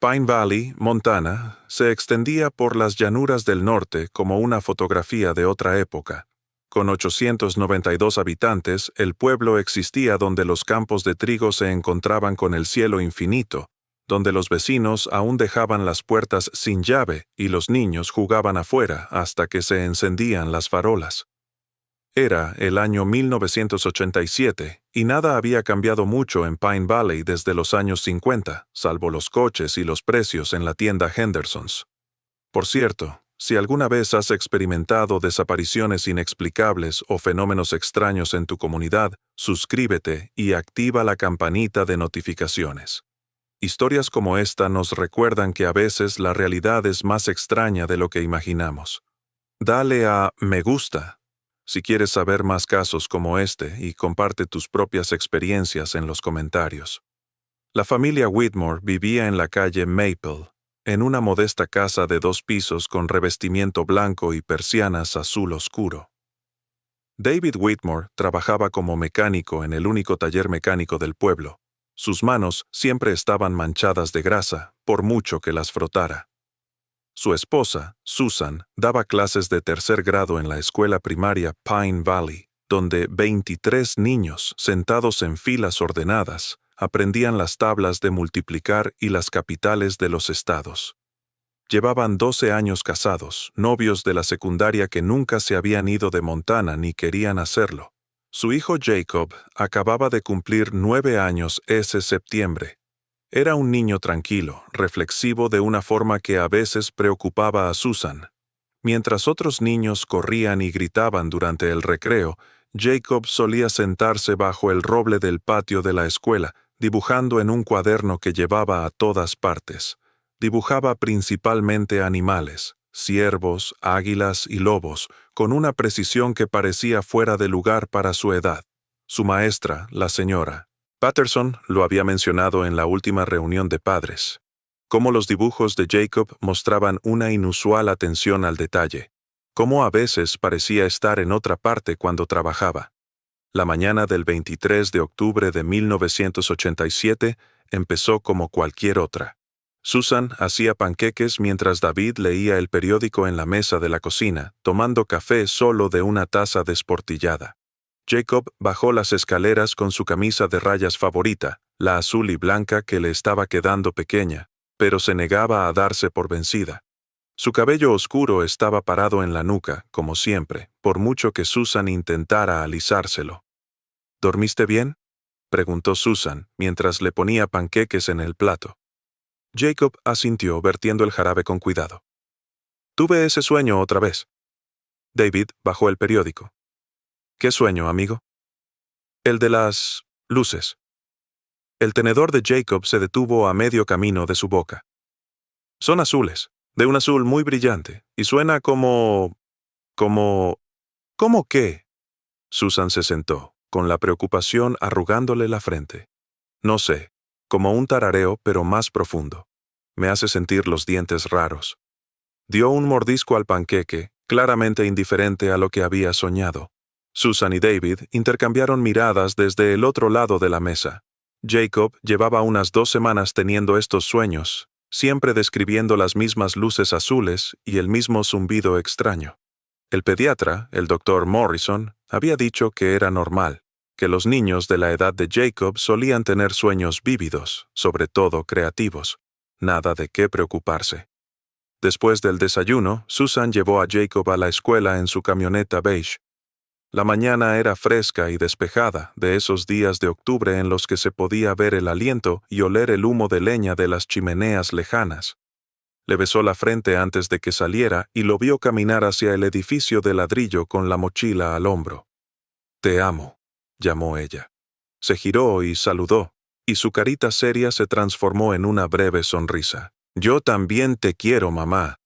Pine Valley, Montana, se extendía por las llanuras del norte como una fotografía de otra época. Con 892 habitantes, el pueblo existía donde los campos de trigo se encontraban con el cielo infinito, donde los vecinos aún dejaban las puertas sin llave y los niños jugaban afuera hasta que se encendían las farolas. Era el año 1987 y nada había cambiado mucho en Pine Valley desde los años 50, salvo los coches y los precios en la tienda Henderson's. Por cierto, si alguna vez has experimentado desapariciones inexplicables o fenómenos extraños en tu comunidad, suscríbete y activa la campanita de notificaciones. Historias como esta nos recuerdan que a veces la realidad es más extraña de lo que imaginamos. Dale a me gusta si quieres saber más casos como este y comparte tus propias experiencias en los comentarios. La familia Whitmore vivía en la calle Maple, en una modesta casa de 2 pisos con revestimiento blanco y persianas azul oscuro. David Whitmore trabajaba como mecánico en el único taller mecánico del pueblo. Sus manos siempre estaban manchadas de grasa, por mucho que las frotara. Su esposa, Susan, daba clases de 3er grado en la escuela primaria Pine Valley, donde 23 niños, sentados en filas ordenadas, aprendían las tablas de multiplicar y las capitales de los estados. Llevaban 12 años casados, novios de la secundaria que nunca se habían ido de Montana ni querían hacerlo. Su hijo Jacob acababa de cumplir 9 años ese septiembre. Era un niño tranquilo, reflexivo de una forma que a veces preocupaba a Susan. Mientras otros niños corrían y gritaban durante el recreo, Jacob solía sentarse bajo el roble del patio de la escuela, dibujando en un cuaderno que llevaba a todas partes. Dibujaba principalmente animales, ciervos, águilas y lobos, con una precisión que parecía fuera de lugar para su edad. Su maestra, la señora Patterson, lo había mencionado en la última reunión de padres. Cómo los dibujos de Jacob mostraban una inusual atención al detalle. Cómo a veces parecía estar en otra parte cuando trabajaba. La mañana del 23 de octubre de 1987 empezó como cualquier otra. Susan hacía panqueques mientras David leía el periódico en la mesa de la cocina, tomando café solo de una taza desportillada. Jacob bajó las escaleras con su camisa de rayas favorita, la azul y blanca que le estaba quedando pequeña, pero se negaba a darse por vencida. Su cabello oscuro estaba parado en la nuca, como siempre, por mucho que Susan intentara alisárselo. ¿Dormiste bien?, preguntó Susan, mientras le ponía panqueques en el plato. Jacob asintió, vertiendo el jarabe con cuidado. Tuve ese sueño otra vez. David bajó el periódico. ¿Qué sueño, amigo? El de las luces. El tenedor de Jacob se detuvo a medio camino de su boca. Son azules, de un azul muy brillante, y suena ¿Cómo qué? Susan se sentó, con la preocupación arrugándole la frente. No sé, como un tarareo, pero más profundo. Me hace sentir los dientes raros. Dio un mordisco al panqueque, claramente indiferente a lo que había soñado. Susan y David intercambiaron miradas desde el otro lado de la mesa. Jacob llevaba unas 2 semanas teniendo estos sueños, siempre describiendo las mismas luces azules y el mismo zumbido extraño. El pediatra, el Dr. Morrison, había dicho que era normal, que los niños de la edad de Jacob solían tener sueños vívidos, sobre todo creativos. Nada de qué preocuparse. Después del desayuno, Susan llevó a Jacob a la escuela en su camioneta beige. La mañana era fresca y despejada, de esos días de octubre en los que se podía ver el aliento y oler el humo de leña de las chimeneas lejanas. Le besó la frente antes de que saliera y lo vio caminar hacia el edificio de ladrillo con la mochila al hombro. «Te amo», llamó ella. Se giró y saludó, y su carita seria se transformó en una breve sonrisa. «Yo también te quiero, mamá».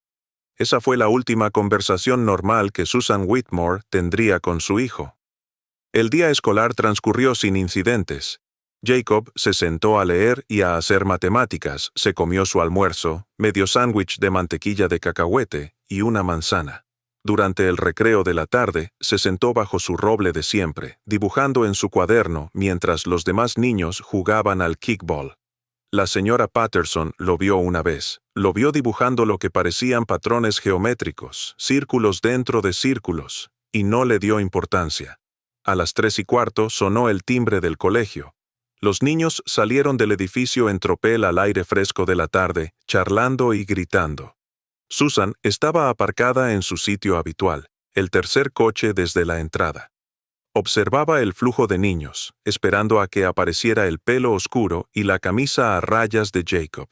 Esa fue la última conversación normal que Susan Whitmore tendría con su hijo. El día escolar transcurrió sin incidentes. Jacob se sentó a leer y a hacer matemáticas, se comió su almuerzo, medio sándwich de mantequilla de cacahuete y una manzana. Durante el recreo de la tarde, se sentó bajo su roble de siempre, dibujando en su cuaderno mientras los demás niños jugaban al kickball. La señora Patterson lo vio una vez. Lo vio dibujando lo que parecían patrones geométricos, círculos dentro de círculos, y no le dio importancia. A las 3:15 sonó el timbre del colegio. Los niños salieron del edificio en tropel al aire fresco de la tarde, charlando y gritando. Susan estaba aparcada en su sitio habitual, el tercer coche desde la entrada. Observaba el flujo de niños, esperando a que apareciera el pelo oscuro y la camisa a rayas de Jacob.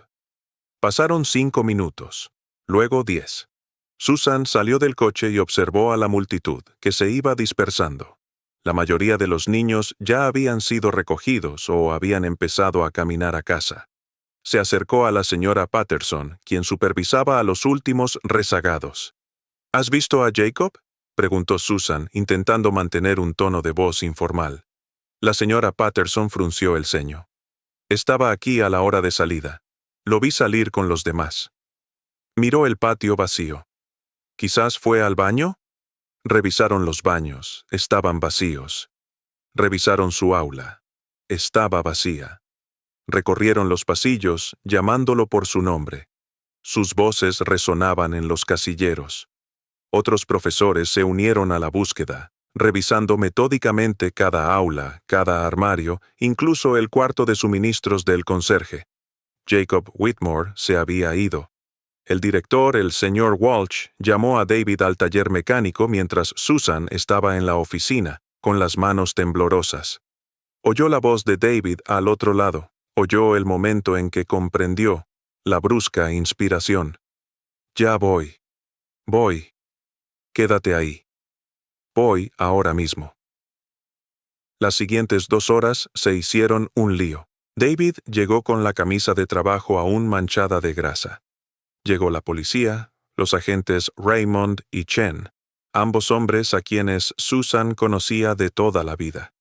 Pasaron 5 minutos, luego 10. Susan salió del coche y observó a la multitud, que se iba dispersando. La mayoría de los niños ya habían sido recogidos o habían empezado a caminar a casa. Se acercó a la señora Patterson, quien supervisaba a los últimos rezagados. ¿Has visto a Jacob?, preguntó Susan, intentando mantener un tono de voz informal. La señora Patterson frunció el ceño. Estaba aquí a la hora de salida. Lo vi salir con los demás. Miró el patio vacío. ¿Quizás fue al baño? Revisaron los baños. Estaban vacíos. Revisaron su aula. Estaba vacía. Recorrieron los pasillos, llamándolo por su nombre. Sus voces resonaban en los casilleros. Otros profesores se unieron a la búsqueda, revisando metódicamente cada aula, cada armario, incluso el cuarto de suministros del conserje. Jacob Whitmore se había ido. El director, el señor Walsh, llamó a David al taller mecánico mientras Susan estaba en la oficina, con las manos temblorosas. Oyó la voz de David al otro lado. Oyó el momento en que comprendió, la brusca inspiración. Ya voy. Voy. Quédate ahí. Voy ahora mismo. Las siguientes 2 horas se hicieron un lío. David llegó con la camisa de trabajo aún manchada de grasa. Llegó la policía, los agentes Raymond y Chen, ambos hombres a quienes Susan conocía de toda la vida.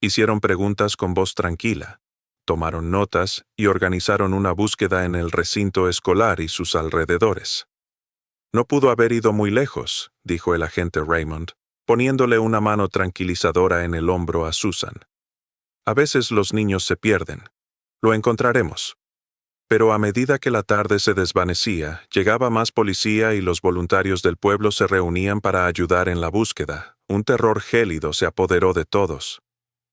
Hicieron preguntas con voz tranquila, tomaron notas y organizaron una búsqueda en el recinto escolar y sus alrededores. No pudo haber ido muy lejos, dijo el agente Raymond, poniéndole una mano tranquilizadora en el hombro a Susan. A veces los niños se pierden. Lo encontraremos. Pero a medida que la tarde se desvanecía, llegaba más policía y los voluntarios del pueblo se reunían para ayudar en la búsqueda. Un terror gélido se apoderó de todos.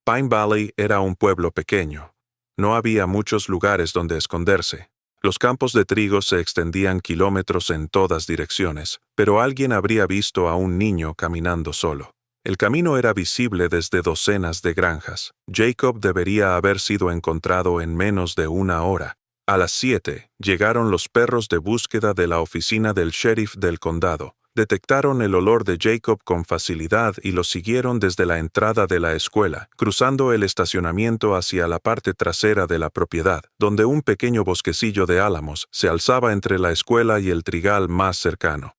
Pine Valley era un pueblo pequeño. No había muchos lugares donde esconderse. Los campos de trigo se extendían kilómetros en todas direcciones, pero alguien habría visto a un niño caminando solo. El camino era visible desde docenas de granjas. Jacob debería haber sido encontrado en menos de 1 hora. A las 7, llegaron los perros de búsqueda de la oficina del sheriff del condado. Detectaron el olor de Jacob con facilidad y lo siguieron desde la entrada de la escuela, cruzando el estacionamiento hacia la parte trasera de la propiedad, donde un pequeño bosquecillo de álamos se alzaba entre la escuela y el trigal más cercano.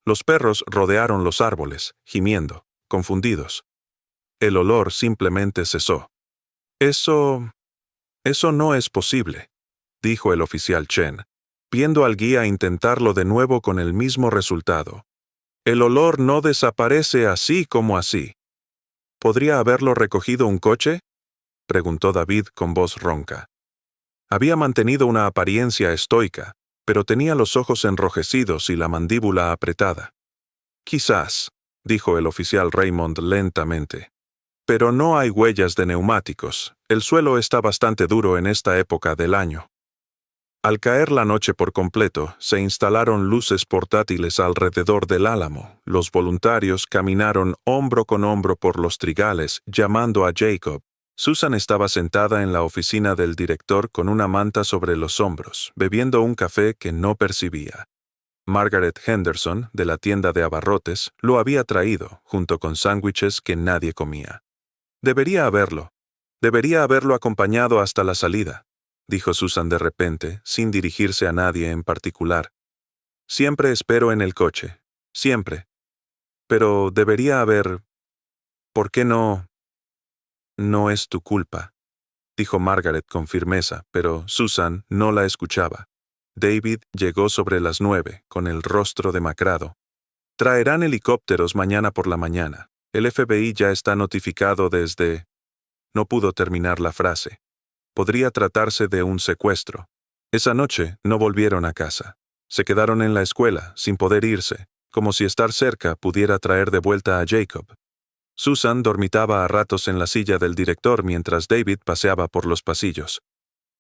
Los perros rodearon los árboles, gimiendo, confundidos. El olor simplemente cesó. Eso no es posible, dijo el oficial Chen, viendo al guía intentarlo de nuevo con el mismo resultado. El olor no desaparece así como así. ¿Podría haberlo recogido un coche?, preguntó David con voz ronca. Había mantenido una apariencia estoica, pero tenía los ojos enrojecidos y la mandíbula apretada. Quizás, dijo el oficial Raymond lentamente. Pero no hay huellas de neumáticos. El suelo está bastante duro en esta época del año. Al caer la noche por completo, se instalaron luces portátiles alrededor del álamo. Los voluntarios caminaron hombro con hombro por los trigales, llamando a Jacob. Susan estaba sentada en la oficina del director con una manta sobre los hombros, bebiendo un café que no percibía. Margaret Henderson, de la tienda de abarrotes, lo había traído, junto con sándwiches que nadie comía. Debería haberlo acompañado hasta la salida, dijo Susan de repente, sin dirigirse a nadie en particular. Siempre espero en el coche, siempre. Pero debería haber... ¿Por qué no? No es tu culpa, dijo Margaret con firmeza, pero Susan no la escuchaba. David llegó sobre las 9, con el rostro demacrado. Traerán helicópteros mañana por la mañana. El FBI ya está notificado desde... No pudo terminar la frase. Podría tratarse de un secuestro. Esa noche no volvieron a casa. Se quedaron en la escuela, sin poder irse, como si estar cerca pudiera traer de vuelta a Jacob. Susan dormitaba a ratos en la silla del director mientras David paseaba por los pasillos.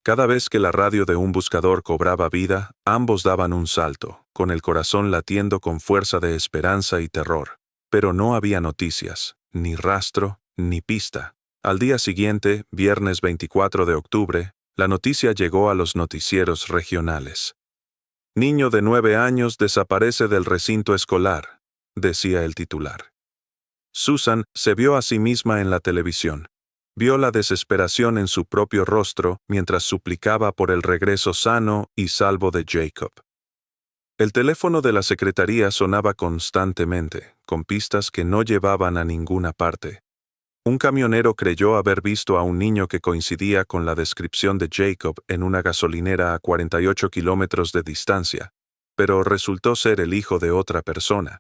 Cada vez que la radio de un buscador cobraba vida, ambos daban un salto, con el corazón latiendo con fuerza de esperanza y terror. Pero no había noticias, ni rastro, ni pista. Al día siguiente, viernes 24 de octubre, la noticia llegó a los noticieros regionales. Niño de 9 años desaparece del recinto escolar, decía el titular. Susan se vio a sí misma en la televisión. Vio la desesperación en su propio rostro mientras suplicaba por el regreso sano y salvo de Jacob. El teléfono de la secretaría sonaba constantemente, con pistas que no llevaban a ninguna parte. Un camionero creyó haber visto a un niño que coincidía con la descripción de Jacob en una gasolinera a 48 kilómetros de distancia, pero resultó ser el hijo de otra persona.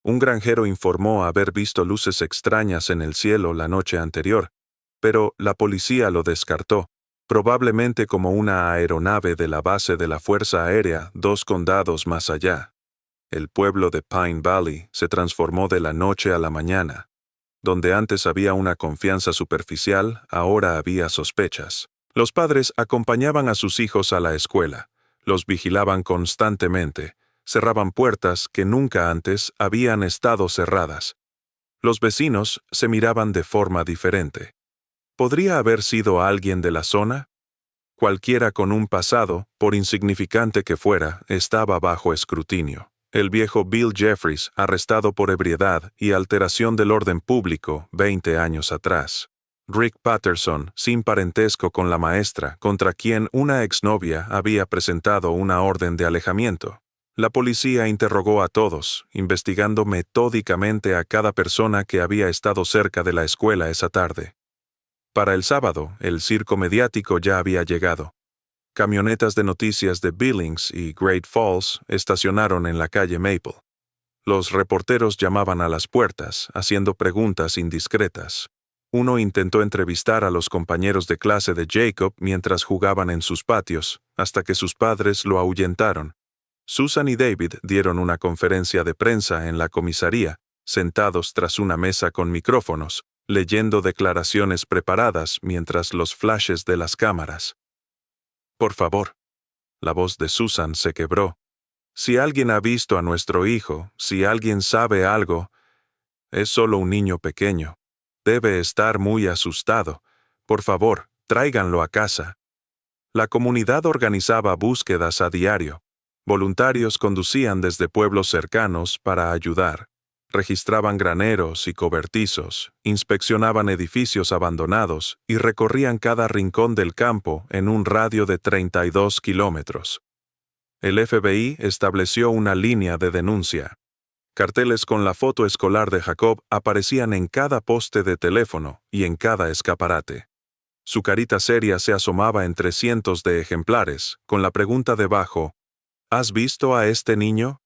Un granjero informó haber visto luces extrañas en el cielo la noche anterior, pero la policía lo descartó, probablemente como una aeronave de la base de la Fuerza Aérea 2 condados más allá. El pueblo de Pine Valley se transformó de la noche a la mañana. Donde antes había una confianza superficial, ahora había sospechas. Los padres acompañaban a sus hijos a la escuela, los vigilaban constantemente, cerraban puertas que nunca antes habían estado cerradas. Los vecinos se miraban de forma diferente. ¿Podría haber sido alguien de la zona? Cualquiera con un pasado, por insignificante que fuera, estaba bajo escrutinio. El viejo Bill Jeffries, arrestado por ebriedad y alteración del orden público 20 años atrás. Rick Patterson, sin parentesco con la maestra, contra quien una exnovia había presentado una orden de alejamiento. La policía interrogó a todos, investigando metódicamente a cada persona que había estado cerca de la escuela esa tarde. Para el sábado, el circo mediático ya había llegado. Camionetas de noticias de Billings y Great Falls estacionaron en la calle Maple. Los reporteros llamaban a las puertas, haciendo preguntas indiscretas. Uno intentó entrevistar a los compañeros de clase de Jacob mientras jugaban en sus patios, hasta que sus padres lo ahuyentaron. Susan y David dieron una conferencia de prensa en la comisaría, sentados tras una mesa con micrófonos, leyendo declaraciones preparadas mientras los flashes de las cámaras. Por favor. La voz de Susan se quebró. Si alguien ha visto a nuestro hijo, si alguien sabe algo, es solo un niño pequeño. Debe estar muy asustado. Por favor, tráiganlo a casa. La comunidad organizaba búsquedas a diario. Voluntarios conducían desde pueblos cercanos para ayudar. Registraban graneros y cobertizos, inspeccionaban edificios abandonados y recorrían cada rincón del campo en un radio de 32 kilómetros. El FBI estableció una línea de denuncia. Carteles con la foto escolar de Jacob aparecían en cada poste de teléfono y en cada escaparate. Su carita seria se asomaba entre cientos de ejemplares, con la pregunta debajo: ¿has visto a este niño?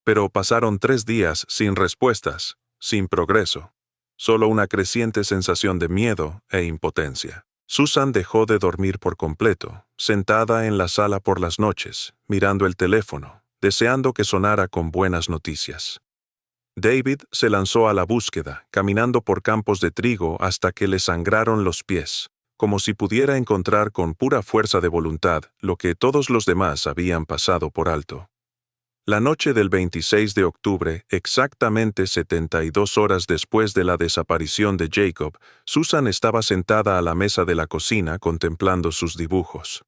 Pero pasaron 3 días sin respuestas, sin progreso. Solo una creciente sensación de miedo e impotencia. Susan dejó de dormir por completo, sentada en la sala por las noches, mirando el teléfono, deseando que sonara con buenas noticias. David se lanzó a la búsqueda, caminando por campos de trigo hasta que le sangraron los pies, como si pudiera encontrar con pura fuerza de voluntad lo que todos los demás habían pasado por alto. La noche del 26 de octubre, exactamente 72 horas después de la desaparición de Jacob, Susan estaba sentada a la mesa de la cocina contemplando sus dibujos.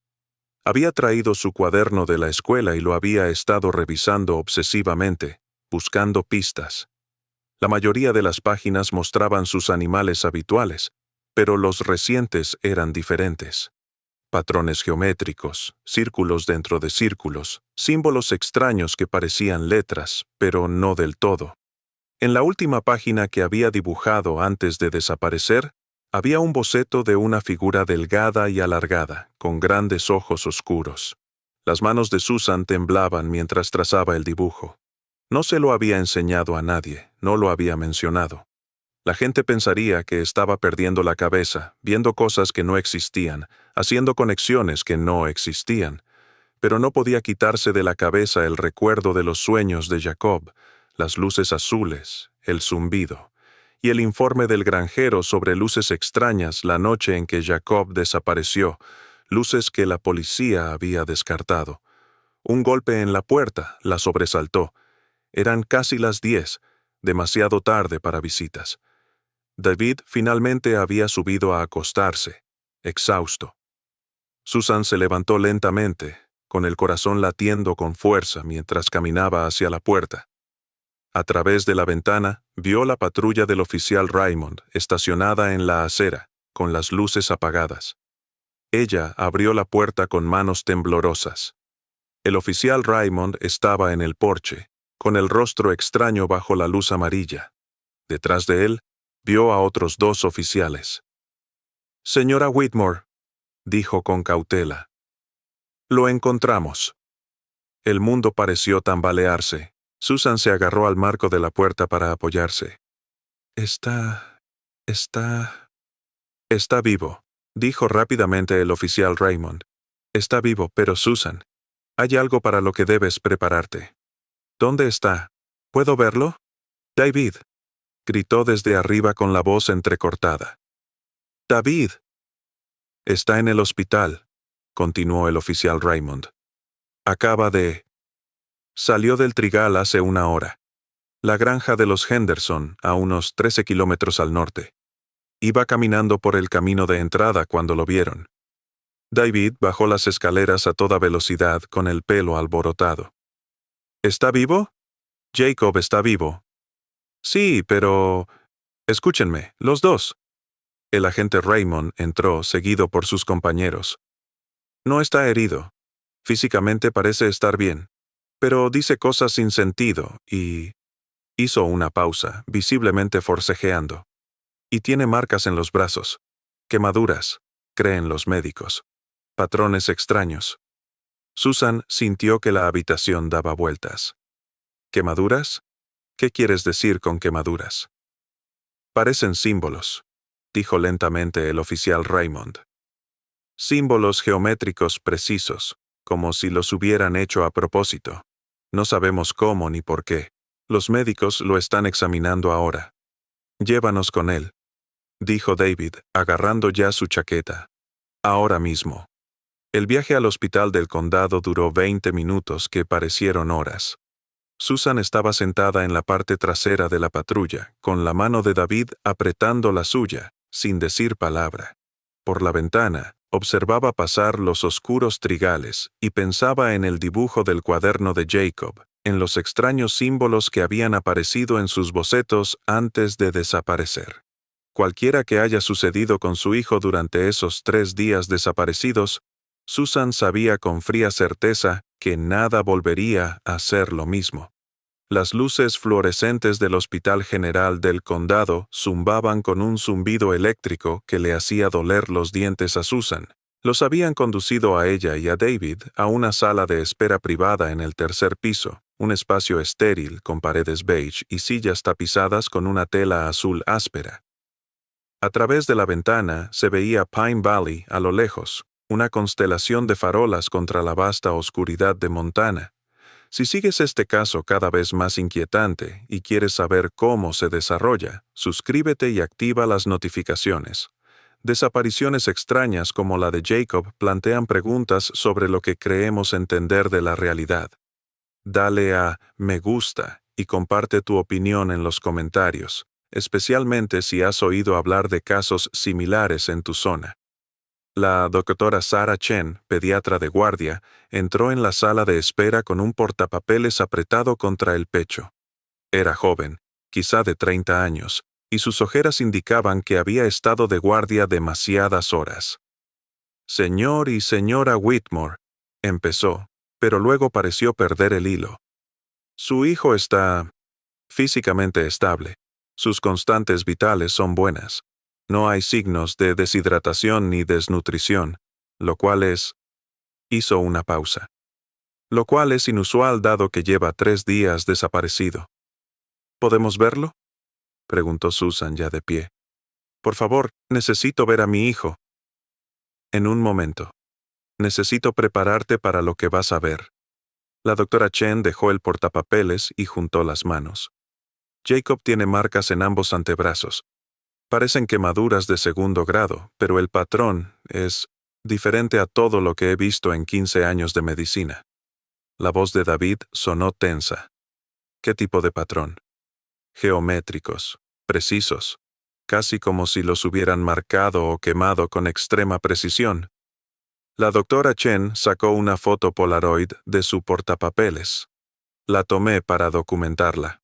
Había traído su cuaderno de la escuela y lo había estado revisando obsesivamente, buscando pistas. La mayoría de las páginas mostraban sus animales habituales, pero los recientes eran diferentes. Patrones geométricos, círculos dentro de círculos, símbolos extraños que parecían letras, pero no del todo. En la última página que había dibujado antes de desaparecer, había un boceto de una figura delgada y alargada, con grandes ojos oscuros. Las manos de Susan temblaban mientras trazaba el dibujo. No se lo había enseñado a nadie, no lo había mencionado. La gente pensaría que estaba perdiendo la cabeza, viendo cosas que no existían, haciendo conexiones que no existían, pero no podía quitarse de la cabeza el recuerdo de los sueños de Jacob, las luces azules, el zumbido, y el informe del granjero sobre luces extrañas la noche en que Jacob desapareció, luces que la policía había descartado. Un golpe en la puerta la sobresaltó. Eran casi las 10, demasiado tarde para visitas. David finalmente había subido a acostarse, exhausto. Susan se levantó lentamente, con el corazón latiendo con fuerza mientras caminaba hacia la puerta. A través de la ventana, vio la patrulla del oficial Raymond estacionada en la acera, con las luces apagadas. Ella abrió la puerta con manos temblorosas. El oficial Raymond estaba en el porche, con el rostro extraño bajo la luz amarilla. Detrás de él, vio a otros 2 oficiales. «Señora Whitmore», dijo con cautela. «Lo encontramos». El mundo pareció tambalearse. Susan se agarró al marco de la puerta para apoyarse. Está vivo», dijo rápidamente el oficial Raymond. «Está vivo, pero Susan, hay algo para lo que debes prepararte». «¿Dónde está? ¿Puedo verlo?» «David», gritó desde arriba con la voz entrecortada. «David». «Está en el hospital», continuó el oficial Raymond. Salió del trigal hace 1 hora. La granja de los Henderson, a unos 13 kilómetros al norte. Iba caminando por el camino de entrada cuando lo vieron. David bajó las escaleras a toda velocidad con el pelo alborotado. «¿Está vivo?» «Jacob está vivo». «Sí, pero...» «Escúchenme, los dos». El agente Raymond entró, seguido por sus compañeros. «No está herido. Físicamente parece estar bien, pero dice cosas sin sentido y...» Hizo una pausa, visiblemente forcejeando. «Y tiene marcas en los brazos. Quemaduras, creen los médicos. Patrones extraños». Susan sintió que la habitación daba vueltas. «¿Quemaduras? ¿Qué quieres decir con quemaduras?» «Parecen símbolos», dijo lentamente el oficial Raymond. «Símbolos geométricos precisos, como si los hubieran hecho a propósito. No sabemos cómo ni por qué. Los médicos lo están examinando ahora». «Llévanos con él», dijo David, agarrando ya su chaqueta. «Ahora mismo». El viaje al hospital del condado duró 20 minutos que parecieron horas. Susan estaba sentada en la parte trasera de la patrulla, con la mano de David apretando la suya, sin decir palabra. Por la ventana, observaba pasar los oscuros trigales y pensaba en el dibujo del cuaderno de Jacob, en los extraños símbolos que habían aparecido en sus bocetos antes de desaparecer. Cualquiera que haya sucedido con su hijo durante esos 3 días desaparecidos, Susan sabía con fría certeza que nada volvería a ser lo mismo. Las luces fluorescentes del Hospital General del Condado zumbaban con un zumbido eléctrico que le hacía doler los dientes a Susan. Los habían conducido a ella y a David a una sala de espera privada en el 3er piso, un espacio estéril con paredes beige y sillas tapizadas con una tela azul áspera. A través de la ventana se veía Pine Valley a lo lejos, una constelación de farolas contra la vasta oscuridad de Montana. Si sigues este caso cada vez más inquietante y quieres saber cómo se desarrolla, suscríbete y activa las notificaciones. Desapariciones extrañas como la de Jacob plantean preguntas sobre lo que creemos entender de la realidad. Dale a me gusta y comparte tu opinión en los comentarios, especialmente si has oído hablar de casos similares en tu zona. La doctora Sarah Chen, pediatra de guardia, entró en la sala de espera con un portapapeles apretado contra el pecho. Era joven, quizá de 30 años, y sus ojeras indicaban que había estado de guardia demasiadas horas. «Señor y señora Whitmore», empezó, pero luego pareció perder el hilo. «Su hijo está físicamente estable. Sus constantes vitales son buenas. No hay signos de deshidratación ni desnutrición, lo cual es...» Hizo una pausa. «Lo cual es inusual dado que lleva 3 días desaparecido». «¿Podemos verlo?» preguntó Susan ya de pie. Por favor, necesito ver a mi hijo. En un momento. Necesito prepararte para lo que vas a ver. La doctora Chen dejó el portapapeles y juntó las manos. Jacob tiene marcas en ambos antebrazos. Parecen quemaduras de segundo grado, pero el patrón es diferente a todo lo que he visto en 15 años de medicina. La voz de David sonó tensa. ¿Qué tipo de patrón? Geométricos, precisos, casi como si los hubieran marcado o quemado con extrema precisión. La doctora Chen sacó una foto Polaroid de su portapapeles. La tomé para documentarla.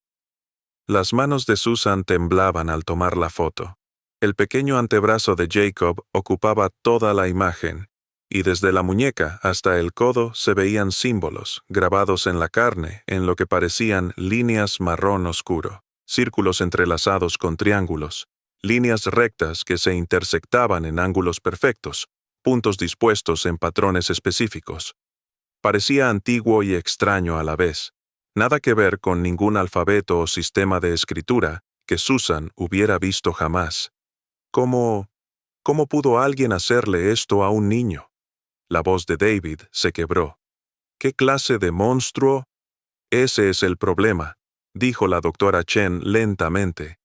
Las manos de Susan temblaban al tomar la foto. El pequeño antebrazo de Jacob ocupaba toda la imagen, y desde la muñeca hasta el codo se veían símbolos grabados en la carne en lo que parecían líneas marrón oscuro, círculos entrelazados con triángulos, líneas rectas que se intersectaban en ángulos perfectos, puntos dispuestos en patrones específicos. Parecía antiguo y extraño a la vez. Nada que ver con ningún alfabeto o sistema de escritura que Susan hubiera visto jamás. ¿Cómo pudo alguien hacerle esto a un niño? La voz de David se quebró. ¿Qué clase de monstruo? Ese es el problema, dijo la doctora Chen lentamente.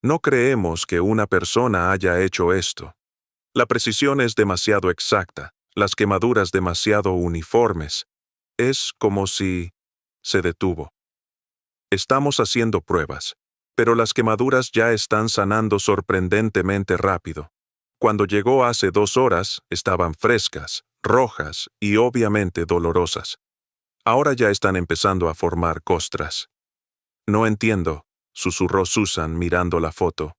No creemos que una persona haya hecho esto. La precisión es demasiado exacta, las quemaduras demasiado uniformes. Es como si... Se detuvo. Estamos haciendo pruebas, pero las quemaduras ya están sanando sorprendentemente rápido. Cuando llegó hace 2 horas, estaban frescas, rojas y obviamente dolorosas. Ahora ya están empezando a formar costras. No entiendo, susurró Susan mirando la foto.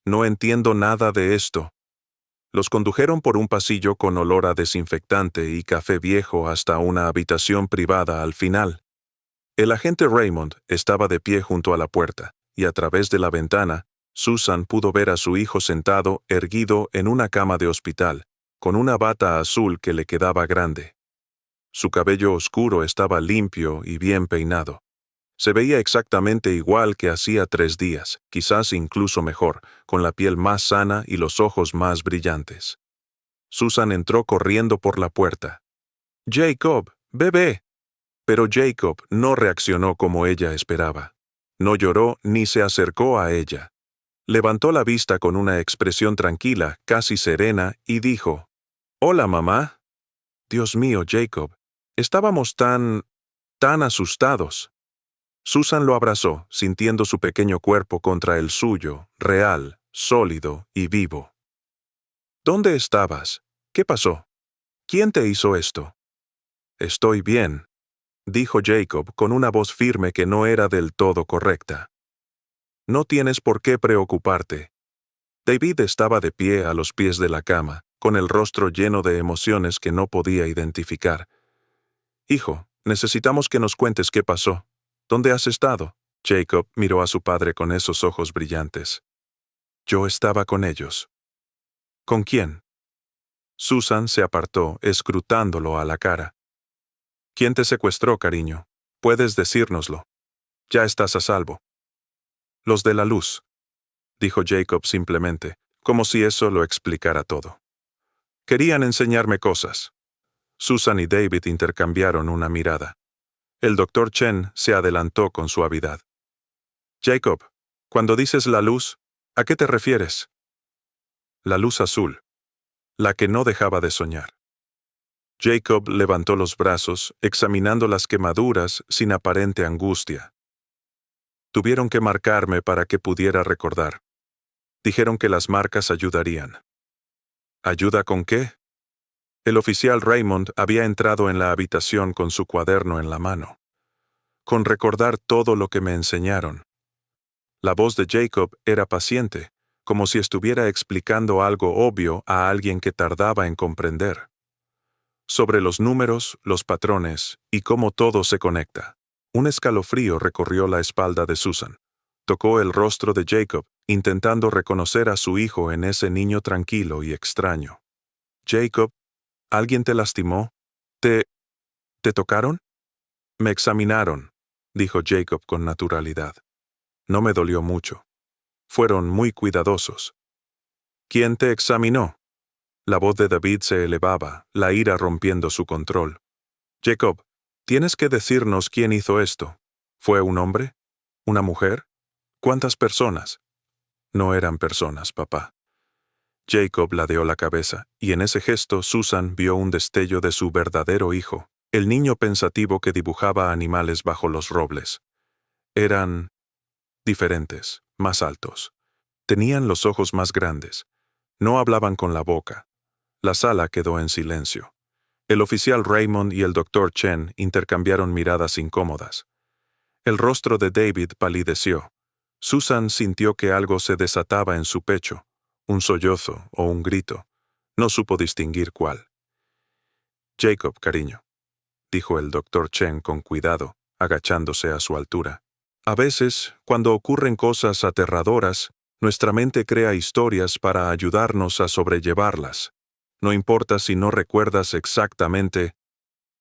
No entiendo nada de esto. Los condujeron por un pasillo con olor a desinfectante y café viejo hasta una habitación privada al final. El agente Raymond estaba de pie junto a la puerta, y a través de la ventana, Susan pudo ver a su hijo sentado, erguido en una cama de hospital, con una bata azul que le quedaba grande. Su cabello oscuro estaba limpio y bien peinado. Se veía exactamente igual que hacía 3 días, quizás incluso mejor, con la piel más sana y los ojos más brillantes. Susan entró corriendo por la puerta. «Jacob, bebé». Pero Jacob no reaccionó como ella esperaba. No lloró ni se acercó a ella. Levantó la vista con una expresión tranquila, casi serena, y dijo, «Hola, mamá». Dios mío, Jacob, estábamos tan asustados. Susan lo abrazó, sintiendo su pequeño cuerpo contra el suyo, real, sólido y vivo. ¿Dónde estabas? ¿Qué pasó? ¿Quién te hizo esto? Estoy bien, dijo Jacob con una voz firme que no era del todo correcta. No tienes por qué preocuparte. David estaba de pie a los pies de la cama, con el rostro lleno de emociones que no podía identificar. Hijo, necesitamos que nos cuentes qué pasó. ¿Dónde has estado? Jacob miró a su padre con esos ojos brillantes. Yo estaba con ellos. ¿Con quién? Susan se apartó, escrutándolo a la cara. ¿Quién te secuestró, cariño? Puedes decírnoslo. Ya estás a salvo. Los de la luz, dijo Jacob simplemente, como si eso lo explicara todo. Querían enseñarme cosas. Susan y David intercambiaron una mirada. El doctor Chen se adelantó con suavidad. Jacob, cuando dices la luz, ¿a qué te refieres? La luz azul, la que no dejaba de soñar. Jacob levantó los brazos, examinando las quemaduras sin aparente angustia. Tuvieron que marcarme para que pudiera recordar. Dijeron que las marcas ayudarían. ¿Ayuda con qué? El oficial Raymond había entrado en la habitación con su cuaderno en la mano. Con recordar todo lo que me enseñaron. La voz de Jacob era paciente, como si estuviera explicando algo obvio a alguien que tardaba en comprender. Sobre los números, los patrones y cómo todo se conecta. Un escalofrío recorrió la espalda de Susan. Tocó el rostro de Jacob, intentando reconocer a su hijo en ese niño tranquilo y extraño. Jacob, ¿alguien te lastimó? ¿Te tocaron? Me examinaron, dijo Jacob con naturalidad. No me dolió mucho. Fueron muy cuidadosos. ¿Quién te examinó? La voz de David se elevaba, la ira rompiendo su control. Jacob, tienes que decirnos quién hizo esto. ¿Fue un hombre? ¿Una mujer? ¿Cuántas personas? No eran personas, papá. Jacob ladeó la cabeza, y en ese gesto Susan vio un destello de su verdadero hijo, el niño pensativo que dibujaba animales bajo los robles. Eran diferentes, más altos. Tenían los ojos más grandes. No hablaban con la boca. La sala quedó en silencio. El oficial Raymond y el doctor Chen intercambiaron miradas incómodas. El rostro de David palideció. Susan sintió que algo se desataba en su pecho, un sollozo o un grito. No supo distinguir cuál. Jacob, cariño, dijo el doctor Chen con cuidado, agachándose a su altura. A veces, cuando ocurren cosas aterradoras, nuestra mente crea historias para ayudarnos a sobrellevarlas. No importa si no recuerdas exactamente.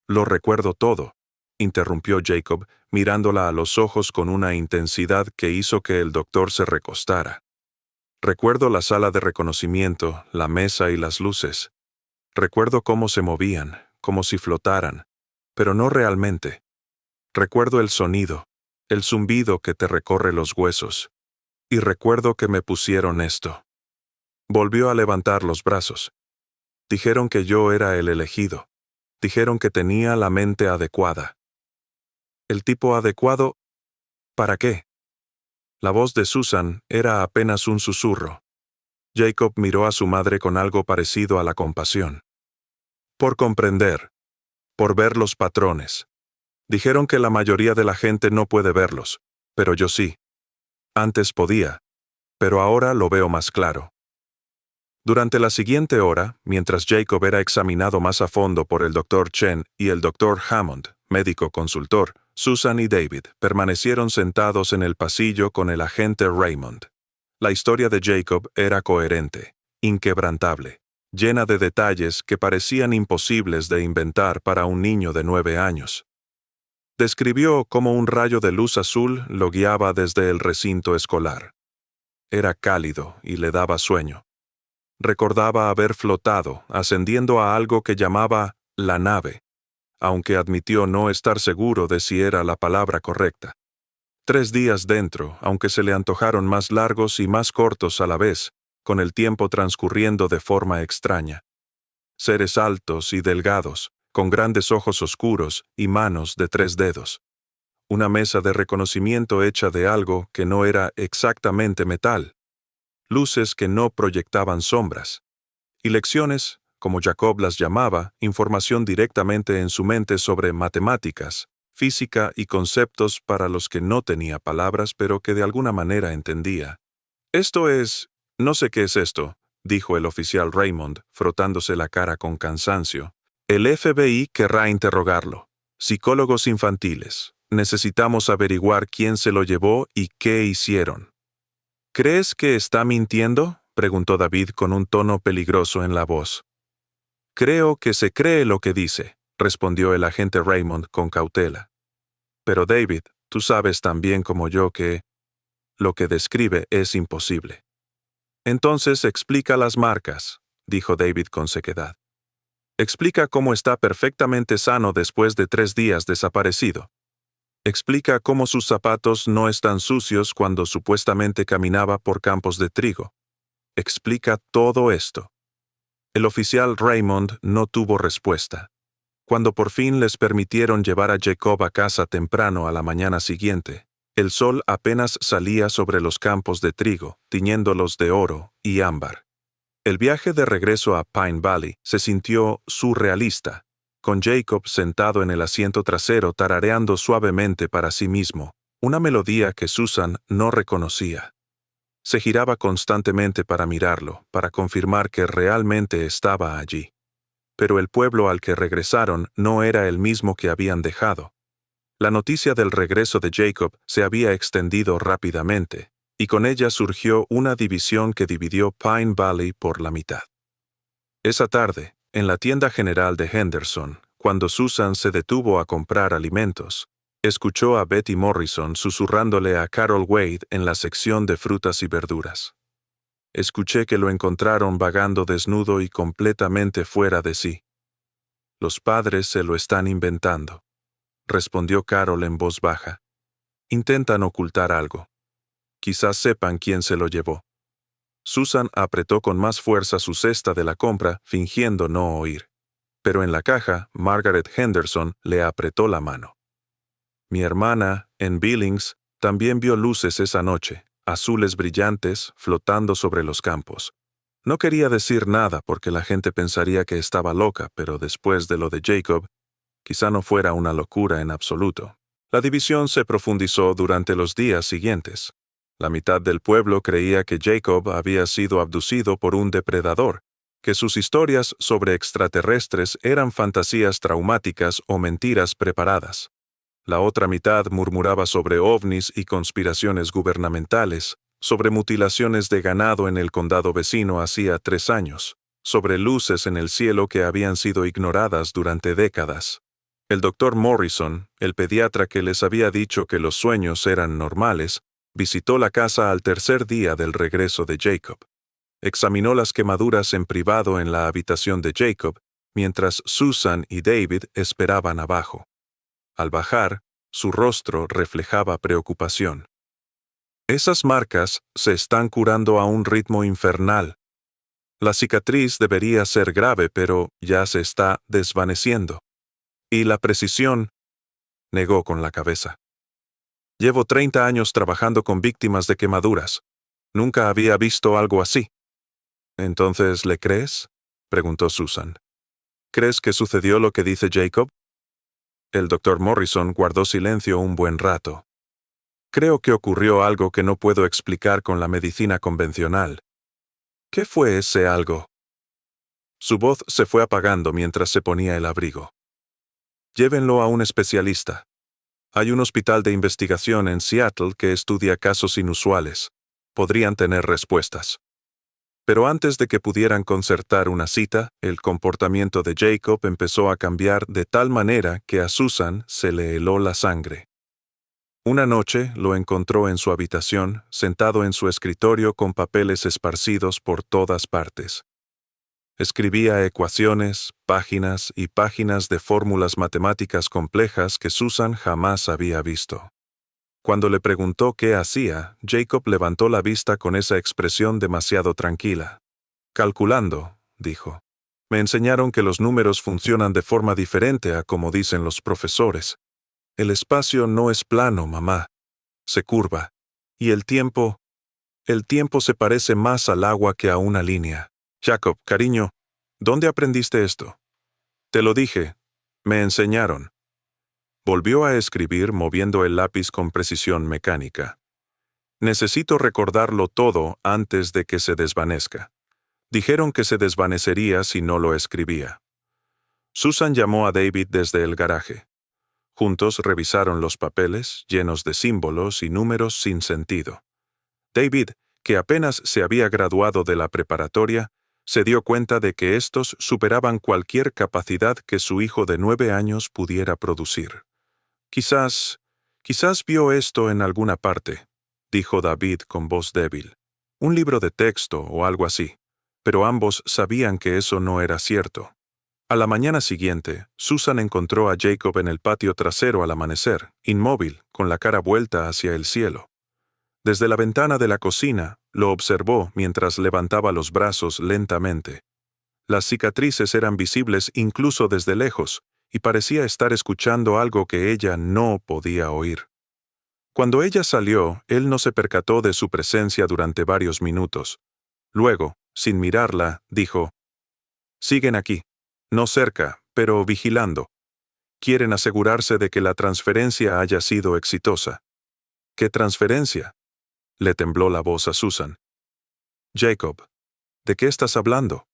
Lo recuerdo todo, interrumpió Jacob, mirándola a los ojos con una intensidad que hizo que el doctor se recostara. Recuerdo la sala de reconocimiento, la mesa y las luces. Recuerdo cómo se movían, como si flotaran, pero no realmente. Recuerdo el sonido, el zumbido que te recorre los huesos. Y recuerdo que me pusieron esto. Volvió a levantar los brazos. Dijeron que yo era el elegido. Dijeron que tenía la mente adecuada. ¿El tipo adecuado? ¿Para qué? La voz de Susan era apenas un susurro. Jacob miró a su madre con algo parecido a la compasión. Por comprender. Por ver los patrones. Dijeron que la mayoría de la gente no puede verlos, pero yo sí. Antes podía, pero ahora lo veo más claro. Durante la siguiente hora, mientras Jacob era examinado más a fondo por el Dr. Chen y el Dr. Hammond, médico consultor, Susan y David permanecieron sentados en el pasillo con el agente Raymond. La historia de Jacob era coherente, inquebrantable, llena de detalles que parecían imposibles de inventar para un niño de 9 años. Describió cómo un rayo de luz azul lo guiaba desde el recinto escolar. Era cálido y le daba sueño. Recordaba haber flotado, ascendiendo a algo que llamaba la nave, aunque admitió no estar seguro de si era la palabra correcta. 3 días dentro, aunque se le antojaron más largos y más cortos a la vez, con el tiempo transcurriendo de forma extraña. Seres altos y delgados, con grandes ojos oscuros y manos de 3 dedos. Una mesa de reconocimiento hecha de algo que no era exactamente metal. Luces que no proyectaban sombras. Y lecciones, como Jacob las llamaba, información directamente en su mente sobre matemáticas, física y conceptos para los que no tenía palabras pero que de alguna manera entendía. No sé qué es esto, dijo el oficial Raymond, frotándose la cara con cansancio. El FBI querrá interrogarlo. Psicólogos infantiles. Necesitamos averiguar quién se lo llevó y qué hicieron. ¿Crees que está mintiendo?, preguntó David con un tono peligroso en la voz. Creo que se cree lo que dice, respondió el agente Raymond con cautela. Pero David, tú sabes tan bien como yo que lo que describe es imposible. Entonces explica las marcas, dijo David con sequedad. Explica cómo está perfectamente sano después de 3 días desaparecido. Explica cómo sus zapatos no están sucios cuando supuestamente caminaba por campos de trigo. Explica todo esto. El oficial Raymond no tuvo respuesta. Cuando por fin les permitieron llevar a Jacob a casa temprano a la mañana siguiente, el sol apenas salía sobre los campos de trigo, tiñéndolos de oro y ámbar. El viaje de regreso a Pine Valley se sintió surrealista, con Jacob sentado en el asiento trasero tarareando suavemente para sí mismo, una melodía que Susan no reconocía. Se giraba constantemente para mirarlo, para confirmar que realmente estaba allí. Pero el pueblo al que regresaron no era el mismo que habían dejado. La noticia del regreso de Jacob se había extendido rápidamente, y con ella surgió una división que dividió Pine Valley por la mitad. Esa tarde, en la tienda general de Henderson, cuando Susan se detuvo a comprar alimentos, Escuchó a Betty Morrison susurrándole a Carol Wade en la sección de frutas y verduras. Escuché que lo encontraron vagando desnudo y completamente fuera de sí. Los padres se lo están inventando, respondió Carol en voz baja. Intentan ocultar algo. Quizás sepan quién se lo llevó. Susan apretó con más fuerza su cesta de la compra, fingiendo no oír. Pero en la caja, Margaret Henderson le apretó la mano. Mi hermana, en Billings, también vio luces esa noche, azules brillantes, flotando sobre los campos. No quería decir nada porque la gente pensaría que estaba loca, pero después de lo de Jacob, quizá no fuera una locura en absoluto. La división se profundizó durante los días siguientes. La mitad del pueblo creía que Jacob había sido abducido por un depredador, que sus historias sobre extraterrestres eran fantasías traumáticas o mentiras preparadas. La otra mitad murmuraba sobre ovnis y conspiraciones gubernamentales, sobre mutilaciones de ganado en el condado vecino hacía 3 años, sobre luces en el cielo que habían sido ignoradas durante décadas. El doctor Morrison, el pediatra que les había dicho que los sueños eran normales, visitó la casa al tercer día del regreso de Jacob. Examinó las quemaduras en privado en la habitación de Jacob, mientras Susan y David esperaban abajo. Al bajar, su rostro reflejaba preocupación. Esas marcas se están curando a un ritmo infernal. La cicatriz debería ser grave, pero ya se está desvaneciendo. Y la precisión, negó con la cabeza. Llevo 30 años trabajando con víctimas de quemaduras. Nunca había visto algo así. ¿Entonces le crees?, preguntó Susan. ¿Crees que sucedió lo que dice Jacob? El doctor Morrison guardó silencio un buen rato. Creo que ocurrió algo que no puedo explicar con la medicina convencional. ¿Qué fue ese algo? Su voz se fue apagando mientras se ponía el abrigo. Llévenlo a un especialista. Hay un hospital de investigación en Seattle que estudia casos inusuales. Podrían tener respuestas. Pero antes de que pudieran concertar una cita, el comportamiento de Jacob empezó a cambiar de tal manera que a Susan se le heló la sangre. Una noche lo encontró en su habitación, sentado en su escritorio con papeles esparcidos por todas partes. Escribía ecuaciones, páginas y páginas de fórmulas matemáticas complejas que Susan jamás había visto. Cuando le preguntó qué hacía, Jacob levantó la vista con esa expresión demasiado tranquila. Calculando, dijo. Me enseñaron que los números funcionan de forma diferente a como dicen los profesores. El espacio no es plano, mamá. Se curva. Y el tiempo se parece más al agua que a una línea. Jacob, cariño, ¿dónde aprendiste esto? Te lo dije. Me enseñaron. Volvió a escribir moviendo el lápiz con precisión mecánica. Necesito recordarlo todo antes de que se desvanezca. Dijeron que se desvanecería si no lo escribía. Susan llamó a David desde el garaje. Juntos revisaron los papeles, llenos de símbolos y números sin sentido. David, que apenas se había graduado de la preparatoria, se dio cuenta de que estos superaban cualquier capacidad que su hijo de 9 años pudiera producir. Quizás vio esto en alguna parte, dijo David con voz débil. Un libro de texto o algo así. Pero ambos sabían que eso no era cierto. A la mañana siguiente, Susan encontró a Jacob en el patio trasero al amanecer, inmóvil, con la cara vuelta hacia el cielo. Desde la ventana de la cocina, lo observó mientras levantaba los brazos lentamente. Las cicatrices eran visibles incluso desde lejos, y parecía estar escuchando algo que ella no podía oír. Cuando ella salió, él no se percató de su presencia durante varios minutos. Luego, sin mirarla, dijo, «Siguen aquí, no cerca, pero vigilando. Quieren asegurarse de que la transferencia haya sido exitosa». «¿Qué transferencia?», le tembló la voz a Susan. «Jacob, ¿de qué estás hablando?».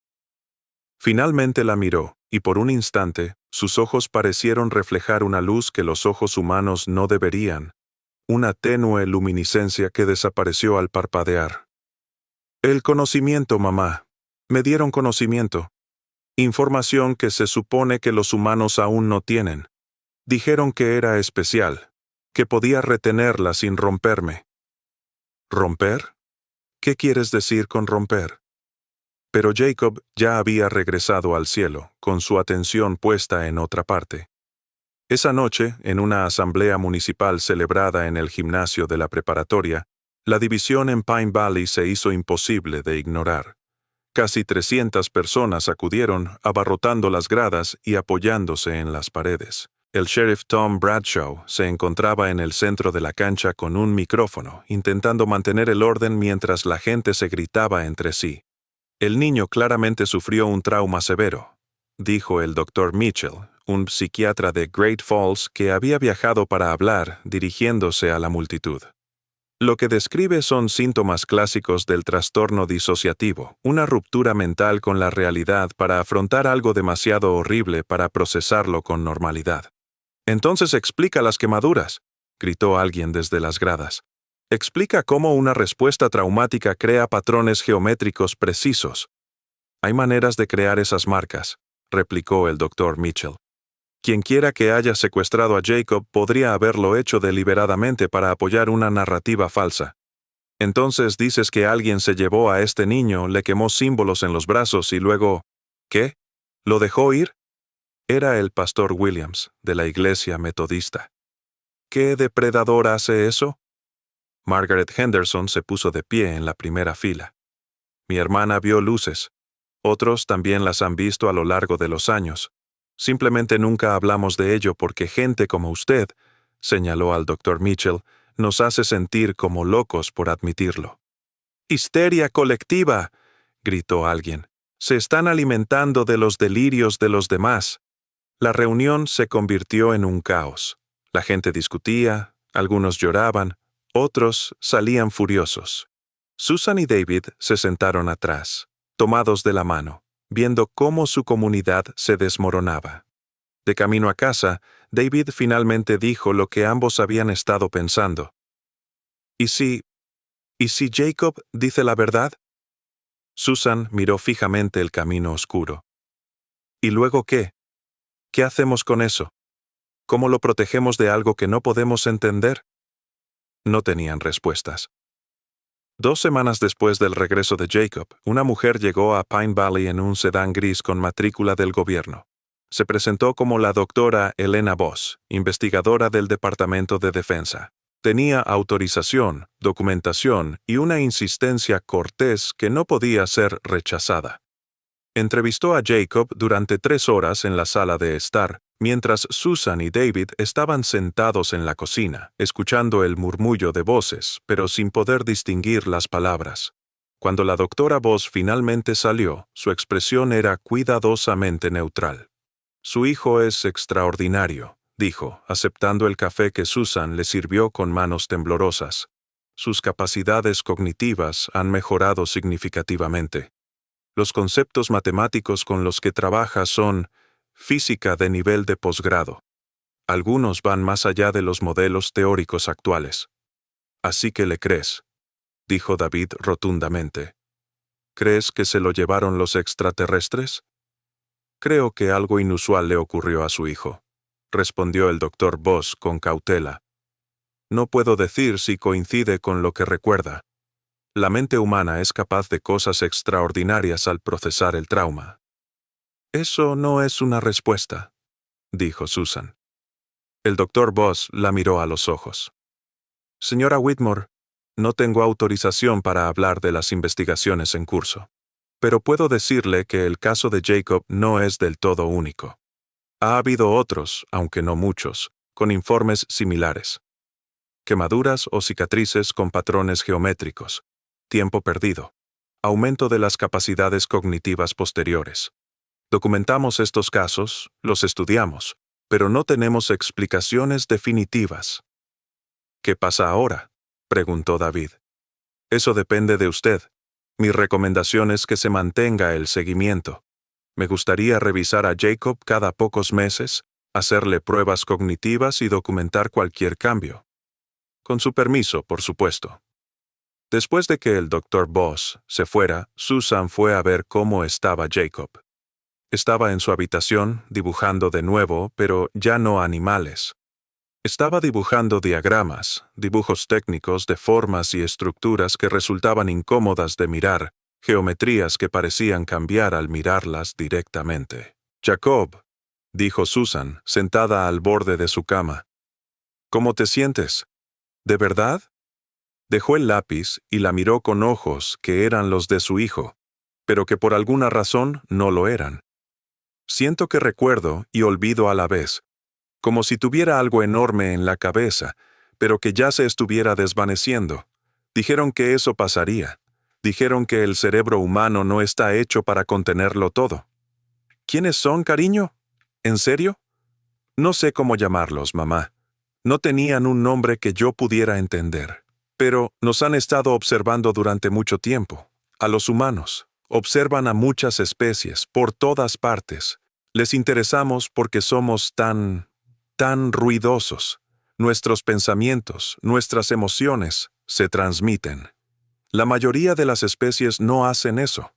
Finalmente la miró, y por un instante, sus ojos parecieron reflejar una luz que los ojos humanos no deberían, una tenue luminiscencia que desapareció al parpadear. «El conocimiento, mamá. Me dieron conocimiento. Información que se supone que los humanos aún no tienen. Dijeron que era especial, que podía retenerla sin romperme. ¿Romper? ¿Qué quieres decir con romper? Pero Jacob ya había regresado al cielo, con su atención puesta en otra parte. Esa noche, en una asamblea municipal celebrada en el gimnasio de la preparatoria, la división en Pine Valley se hizo imposible de ignorar. Casi 300 personas acudieron, abarrotando las gradas y apoyándose en las paredes. El sheriff Tom Bradshaw se encontraba en el centro de la cancha con un micrófono, intentando mantener el orden mientras la gente se gritaba entre sí. El niño claramente sufrió un trauma severo, dijo el Dr. Mitchell, un psiquiatra de Great Falls que había viajado para hablar, dirigiéndose a la multitud. Lo que describe son síntomas clásicos del trastorno disociativo, una ruptura mental con la realidad para afrontar algo demasiado horrible para procesarlo con normalidad. Entonces explica las quemaduras, gritó alguien desde las gradas. Explica cómo una respuesta traumática crea patrones geométricos precisos. Hay maneras de crear esas marcas, replicó el Dr. Mitchell. Quienquiera que haya secuestrado a Jacob podría haberlo hecho deliberadamente para apoyar una narrativa falsa. Entonces dices que alguien se llevó a este niño, le quemó símbolos en los brazos y luego... ¿Qué? ¿Lo dejó ir? Era el pastor Williams, de la iglesia metodista. ¿Qué depredador hace eso? Margaret Henderson se puso de pie en la primera fila. Mi hermana vio luces. Otros también las han visto a lo largo de los años. Simplemente nunca hablamos de ello porque gente como usted, señaló al Dr. Mitchell, nos hace sentir como locos por admitirlo. ¡Histeria colectiva!, gritó alguien. Se están alimentando de los delirios de los demás. La reunión se convirtió en un caos. La gente discutía, algunos lloraban, otros salían furiosos. Susan y David se sentaron atrás, tomados de la mano, viendo cómo su comunidad se desmoronaba. De camino a casa, David finalmente dijo lo que ambos habían estado pensando. ¿Y si Jacob dice la verdad? Susan miró fijamente el camino oscuro. ¿Y luego qué? ¿Qué hacemos con eso? ¿Cómo lo protegemos de algo que no podemos entender? No tenían respuestas. 2 semanas después del regreso de Jacob, una mujer llegó a Pine Valley en un sedán gris con matrícula del gobierno. Se presentó como la doctora Elena Voss, investigadora del Departamento de Defensa. Tenía autorización, documentación y una insistencia cortés que no podía ser rechazada. Entrevistó a Jacob durante 3 horas en la sala de estar, mientras Susan y David estaban sentados en la cocina, escuchando el murmullo de voces, pero sin poder distinguir las palabras. Cuando la doctora Voss finalmente salió, su expresión era cuidadosamente neutral. Su hijo es extraordinario, dijo, aceptando el café que Susan le sirvió con manos temblorosas. Sus capacidades cognitivas han mejorado significativamente. Los conceptos matemáticos con los que trabaja son física de nivel de posgrado. Algunos van más allá de los modelos teóricos actuales. Así que le crees, dijo David rotundamente. ¿Crees que se lo llevaron los extraterrestres? Creo que algo inusual le ocurrió a su hijo, respondió el Dr. Voss con cautela. No puedo decir si coincide con lo que recuerda. La mente humana es capaz de cosas extraordinarias al procesar el trauma. Eso no es una respuesta, dijo Susan. El Dr. Voss la miró a los ojos. Señora Whitmore, no tengo autorización para hablar de las investigaciones en curso, pero puedo decirle que el caso de Jacob no es del todo único. Ha habido otros, aunque no muchos, con informes similares. Quemaduras o cicatrices con patrones geométricos, tiempo perdido, aumento de las capacidades cognitivas posteriores. Documentamos estos casos, los estudiamos, pero no tenemos explicaciones definitivas. ¿Qué pasa ahora?, preguntó David. Eso depende de usted. Mi recomendación es que se mantenga el seguimiento. Me gustaría revisar a Jacob cada pocos meses, hacerle pruebas cognitivas y documentar cualquier cambio. Con su permiso, por supuesto. Después de que el Dr. Voss se fuera, Susan fue a ver cómo estaba Jacob. Estaba en su habitación, dibujando de nuevo, pero ya no animales. Estaba dibujando diagramas, dibujos técnicos de formas y estructuras que resultaban incómodas de mirar, geometrías que parecían cambiar al mirarlas directamente. Jacob, dijo Susan, sentada al borde de su cama. ¿Cómo te sientes? ¿De verdad? Dejó el lápiz y la miró con ojos que eran los de su hijo, pero que por alguna razón no lo eran. Siento que recuerdo y olvido a la vez, como si tuviera algo enorme en la cabeza, pero que ya se estuviera desvaneciendo. Dijeron que eso pasaría. Dijeron que el cerebro humano no está hecho para contenerlo todo. ¿Quiénes son, cariño? ¿En serio? No sé cómo llamarlos, mamá. No tenían un nombre que yo pudiera entender. Pero nos han estado observando durante mucho tiempo. A los humanos. Observan a muchas especies, por todas partes. Les interesamos porque somos tan ruidosos. Nuestros pensamientos, nuestras emociones, se transmiten. La mayoría de las especies no hacen eso.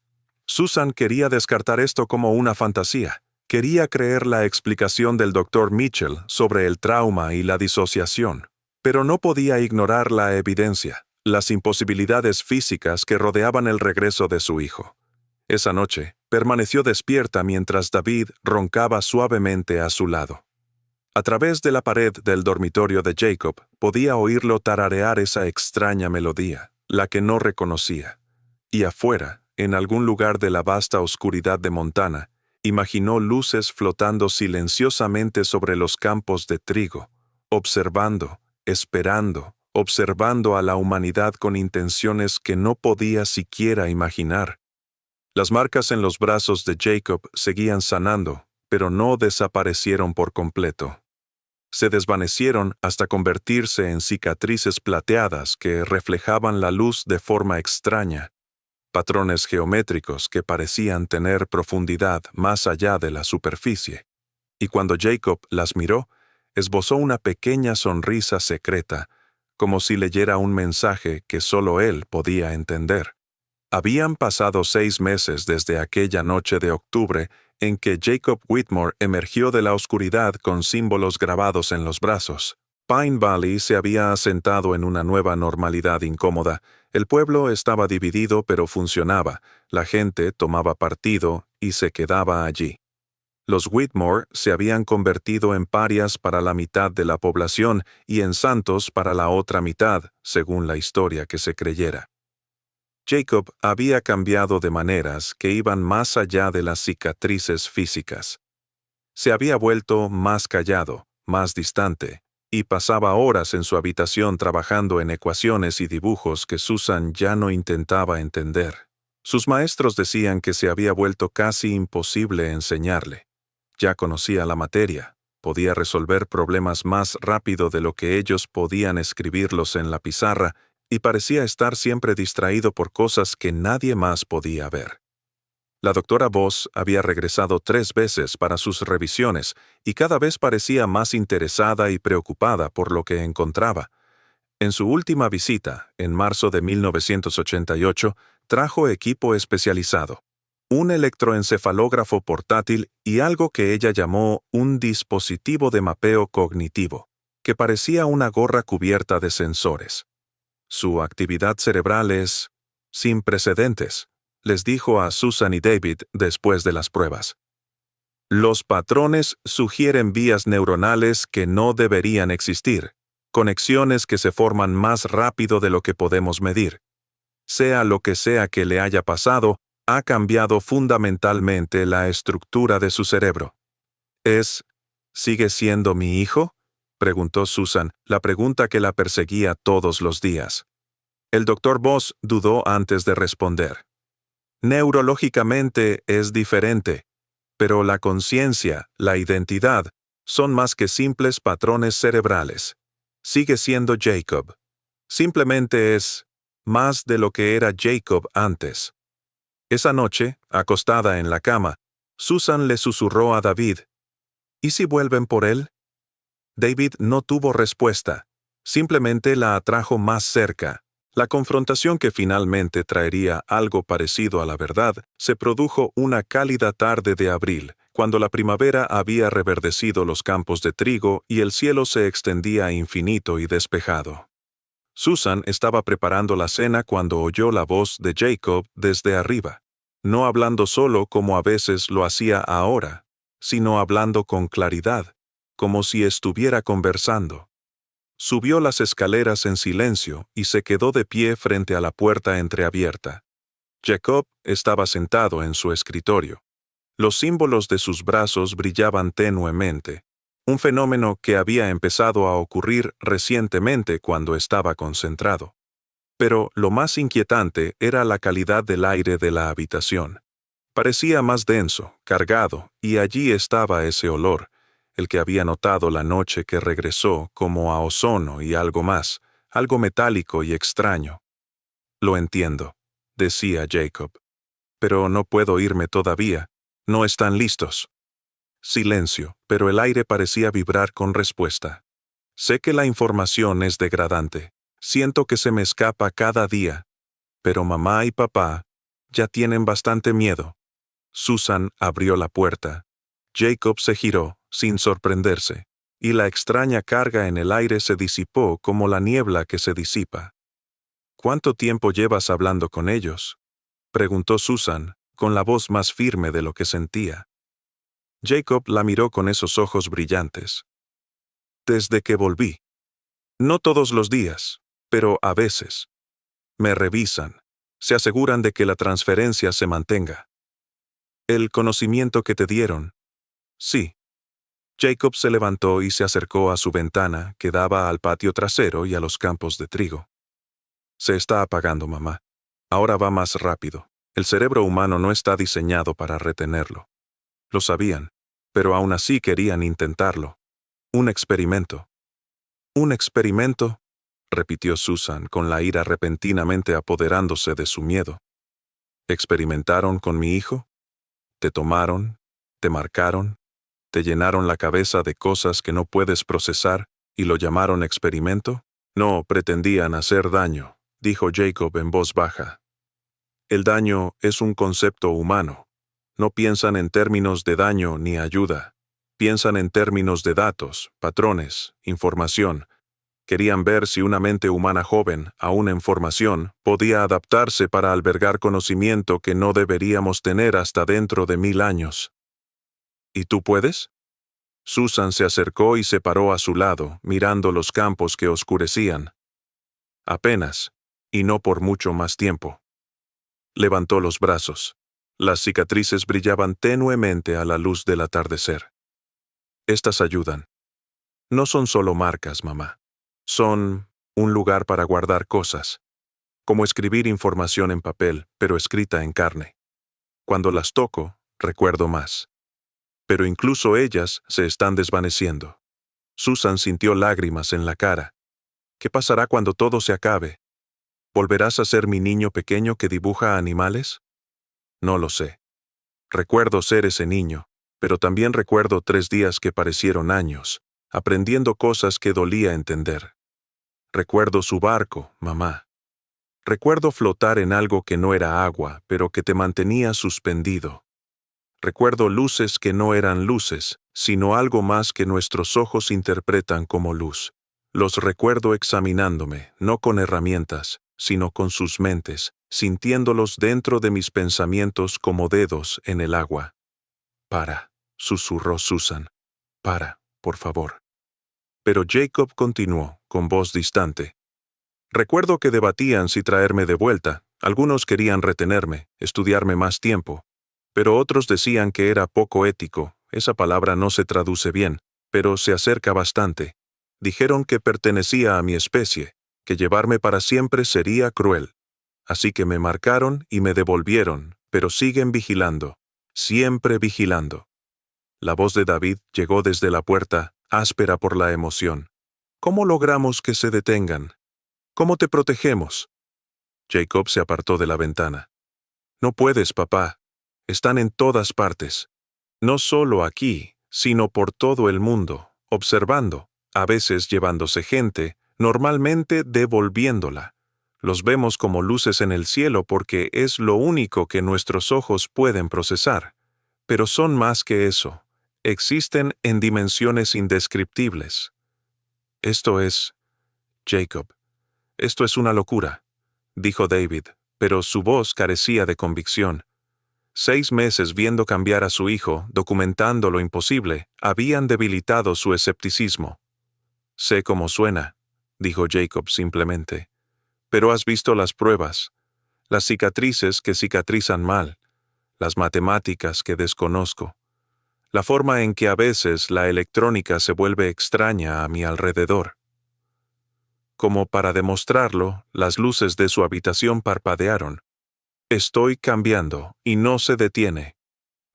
Susan quería descartar esto como una fantasía. Quería creer la explicación del Dr. Mitchell sobre el trauma y la disociación. Pero no podía ignorar la evidencia, las imposibilidades físicas que rodeaban el regreso de su hijo. Esa noche, permaneció despierta mientras David roncaba suavemente a su lado. A través de la pared del dormitorio de Jacob, podía oírlo tararear esa extraña melodía, la que no reconocía. Y afuera, en algún lugar de la vasta oscuridad de Montana, imaginó luces flotando silenciosamente sobre los campos de trigo, observando, esperando, observando a la humanidad con intenciones que no podía siquiera imaginar. Las marcas en los brazos de Jacob seguían sanando, pero no desaparecieron por completo. Se desvanecieron hasta convertirse en cicatrices plateadas que reflejaban la luz de forma extraña, patrones geométricos que parecían tener profundidad más allá de la superficie. Y cuando Jacob las miró, esbozó una pequeña sonrisa secreta, como si leyera un mensaje que solo él podía entender. Habían pasado 6 meses desde aquella noche de octubre en que Jacob Whitmore emergió de la oscuridad con símbolos grabados en los brazos. Pine Valley se había asentado en una nueva normalidad incómoda. El pueblo estaba dividido pero funcionaba. La gente tomaba partido y se quedaba allí. Los Whitmore se habían convertido en parias para la mitad de la población y en santos para la otra mitad, según la historia que se creyera. Jacob había cambiado de maneras que iban más allá de las cicatrices físicas. Se había vuelto más callado, más distante, y pasaba horas en su habitación trabajando en ecuaciones y dibujos que Susan ya no intentaba entender. Sus maestros decían que se había vuelto casi imposible enseñarle. Ya conocía la materia, podía resolver problemas más rápido de lo que ellos podían escribirlos en la pizarra, y parecía estar siempre distraído por cosas que nadie más podía ver. La doctora Voss había regresado 3 veces para sus revisiones y cada vez parecía más interesada y preocupada por lo que encontraba. En su última visita, en marzo de 1988, trajo equipo especializado, un electroencefalógrafo portátil y algo que ella llamó un dispositivo de mapeo cognitivo, que parecía una gorra cubierta de sensores. Su actividad cerebral es sin precedentes, les dijo a Susan y David después de las pruebas. Los patrones sugieren vías neuronales que no deberían existir, conexiones que se forman más rápido de lo que podemos medir. Sea lo que sea que le haya pasado, ha cambiado fundamentalmente la estructura de su cerebro. ¿Sigue siendo mi hijo?, preguntó Susan, la pregunta que la perseguía todos los días. El Dr. Voss dudó antes de responder. Neurológicamente es diferente, pero la conciencia, la identidad, son más que simples patrones cerebrales. Sigue siendo Jacob. Simplemente es más de lo que era Jacob antes. Esa noche, acostada en la cama, Susan le susurró a David, ¿y si vuelven por él? David no tuvo respuesta, simplemente la atrajo más cerca. La confrontación que finalmente traería algo parecido a la verdad se produjo una cálida tarde de abril, cuando la primavera había reverdecido los campos de trigo y el cielo se extendía infinito y despejado. Susan estaba preparando la cena cuando oyó la voz de Jacob desde arriba, no hablando solo como a veces lo hacía ahora, sino hablando con claridad, como si estuviera conversando. Subió las escaleras en silencio y se quedó de pie frente a la puerta entreabierta. Jacob estaba sentado en su escritorio. Los símbolos de sus brazos brillaban tenuemente, un fenómeno que había empezado a ocurrir recientemente cuando estaba concentrado. Pero lo más inquietante era la calidad del aire de la habitación. Parecía más denso, cargado, y allí estaba ese olor, el que había notado la noche que regresó como a ozono y algo más, algo metálico y extraño. «Lo entiendo», decía Jacob. «Pero no puedo irme todavía. No están listos». Silencio, pero el aire parecía vibrar con respuesta. «Sé que la información es degradante. Siento que se me escapa cada día. Pero mamá y papá ya tienen bastante miedo». Susan abrió la puerta. Jacob se giró, sin sorprenderse, y la extraña carga en el aire se disipó como la niebla que se disipa. «¿Cuánto tiempo llevas hablando con ellos?», preguntó Susan, con la voz más firme de lo que sentía. Jacob la miró con esos ojos brillantes. «Desde que volví. No todos los días, pero a veces. Me revisan. Se aseguran de que la transferencia se mantenga». «¿El conocimiento que te dieron?» «Sí». Jacob se levantó y se acercó a su ventana, que daba al patio trasero y a los campos de trigo. «Se está apagando, mamá. Ahora va más rápido. El cerebro humano no está diseñado para retenerlo». Lo sabían, pero aún así querían intentarlo. Un experimento. «¿Un experimento?», repitió Susan, con la ira repentinamente apoderándose de su miedo. «¿Experimentaron con mi hijo? ¿Te tomaron? ¿Te marcaron? ¿Te llenaron la cabeza de cosas que no puedes procesar y lo llamaron experimento?» «No pretendían hacer daño», dijo Jacob en voz baja. «El daño es un concepto humano. No piensan en términos de daño ni ayuda. Piensan en términos de datos, patrones, información. Querían ver si una mente humana joven, aún en formación, podía adaptarse para albergar conocimiento que no deberíamos tener hasta dentro de 1000 años. ¿Y tú puedes?». Susan se acercó y se paró a su lado, mirando los campos que oscurecían. «Apenas, y no por mucho más tiempo». Levantó los brazos. Las cicatrices brillaban tenuemente a la luz del atardecer. «Estas ayudan. No son solo marcas, mamá. Son un lugar para guardar cosas. Como escribir información en papel, pero escrita en carne. Cuando las toco, recuerdo más. Pero incluso ellas se están desvaneciendo». Susan sintió lágrimas en la cara. «¿Qué pasará cuando todo se acabe? ¿Volverás a ser mi niño pequeño que dibuja animales?». «No lo sé. Recuerdo ser ese niño, pero también recuerdo 3 días que parecieron años, aprendiendo cosas que dolía entender. Recuerdo su barco, mamá. Recuerdo flotar en algo que no era agua, pero que te mantenía suspendido. Recuerdo luces que no eran luces, sino algo más que nuestros ojos interpretan como luz. Los recuerdo examinándome, no con herramientas, sino con sus mentes, sintiéndolos dentro de mis pensamientos como dedos en el agua». «Para», susurró Susan. «Para, por favor». Pero Jacob continuó, con voz distante. «Recuerdo que debatían si traerme de vuelta. Algunos querían retenerme, estudiarme más tiempo. Pero otros decían que era poco ético. Esa palabra no se traduce bien, pero se acerca bastante. Dijeron que pertenecía a mi especie, que llevarme para siempre sería cruel. Así que me marcaron y me devolvieron, pero siguen vigilando, siempre vigilando». La voz de David llegó desde la puerta, áspera por la emoción. «¿Cómo logramos que se detengan? ¿Cómo te protegemos?». Jacob se apartó de la ventana. «No puedes, papá. Están en todas partes. No solo aquí, sino por todo el mundo, observando, a veces llevándose gente, normalmente devolviéndola. Los vemos como luces en el cielo porque es lo único que nuestros ojos pueden procesar. Pero son más que eso. Existen en dimensiones indescriptibles. Esto es, Jacob, esto es una locura, dijo David, pero su voz carecía de convicción. 6 meses viendo cambiar a su hijo, documentando lo imposible, habían debilitado su escepticismo. Sé cómo suena, dijo Jacob simplemente. Pero has visto las pruebas, las cicatrices que cicatrizan mal, las matemáticas que desconozco, la forma en que a veces la electrónica se vuelve extraña a mi alrededor. Como para demostrarlo, las luces de su habitación parpadearon. Estoy cambiando, y no se detiene.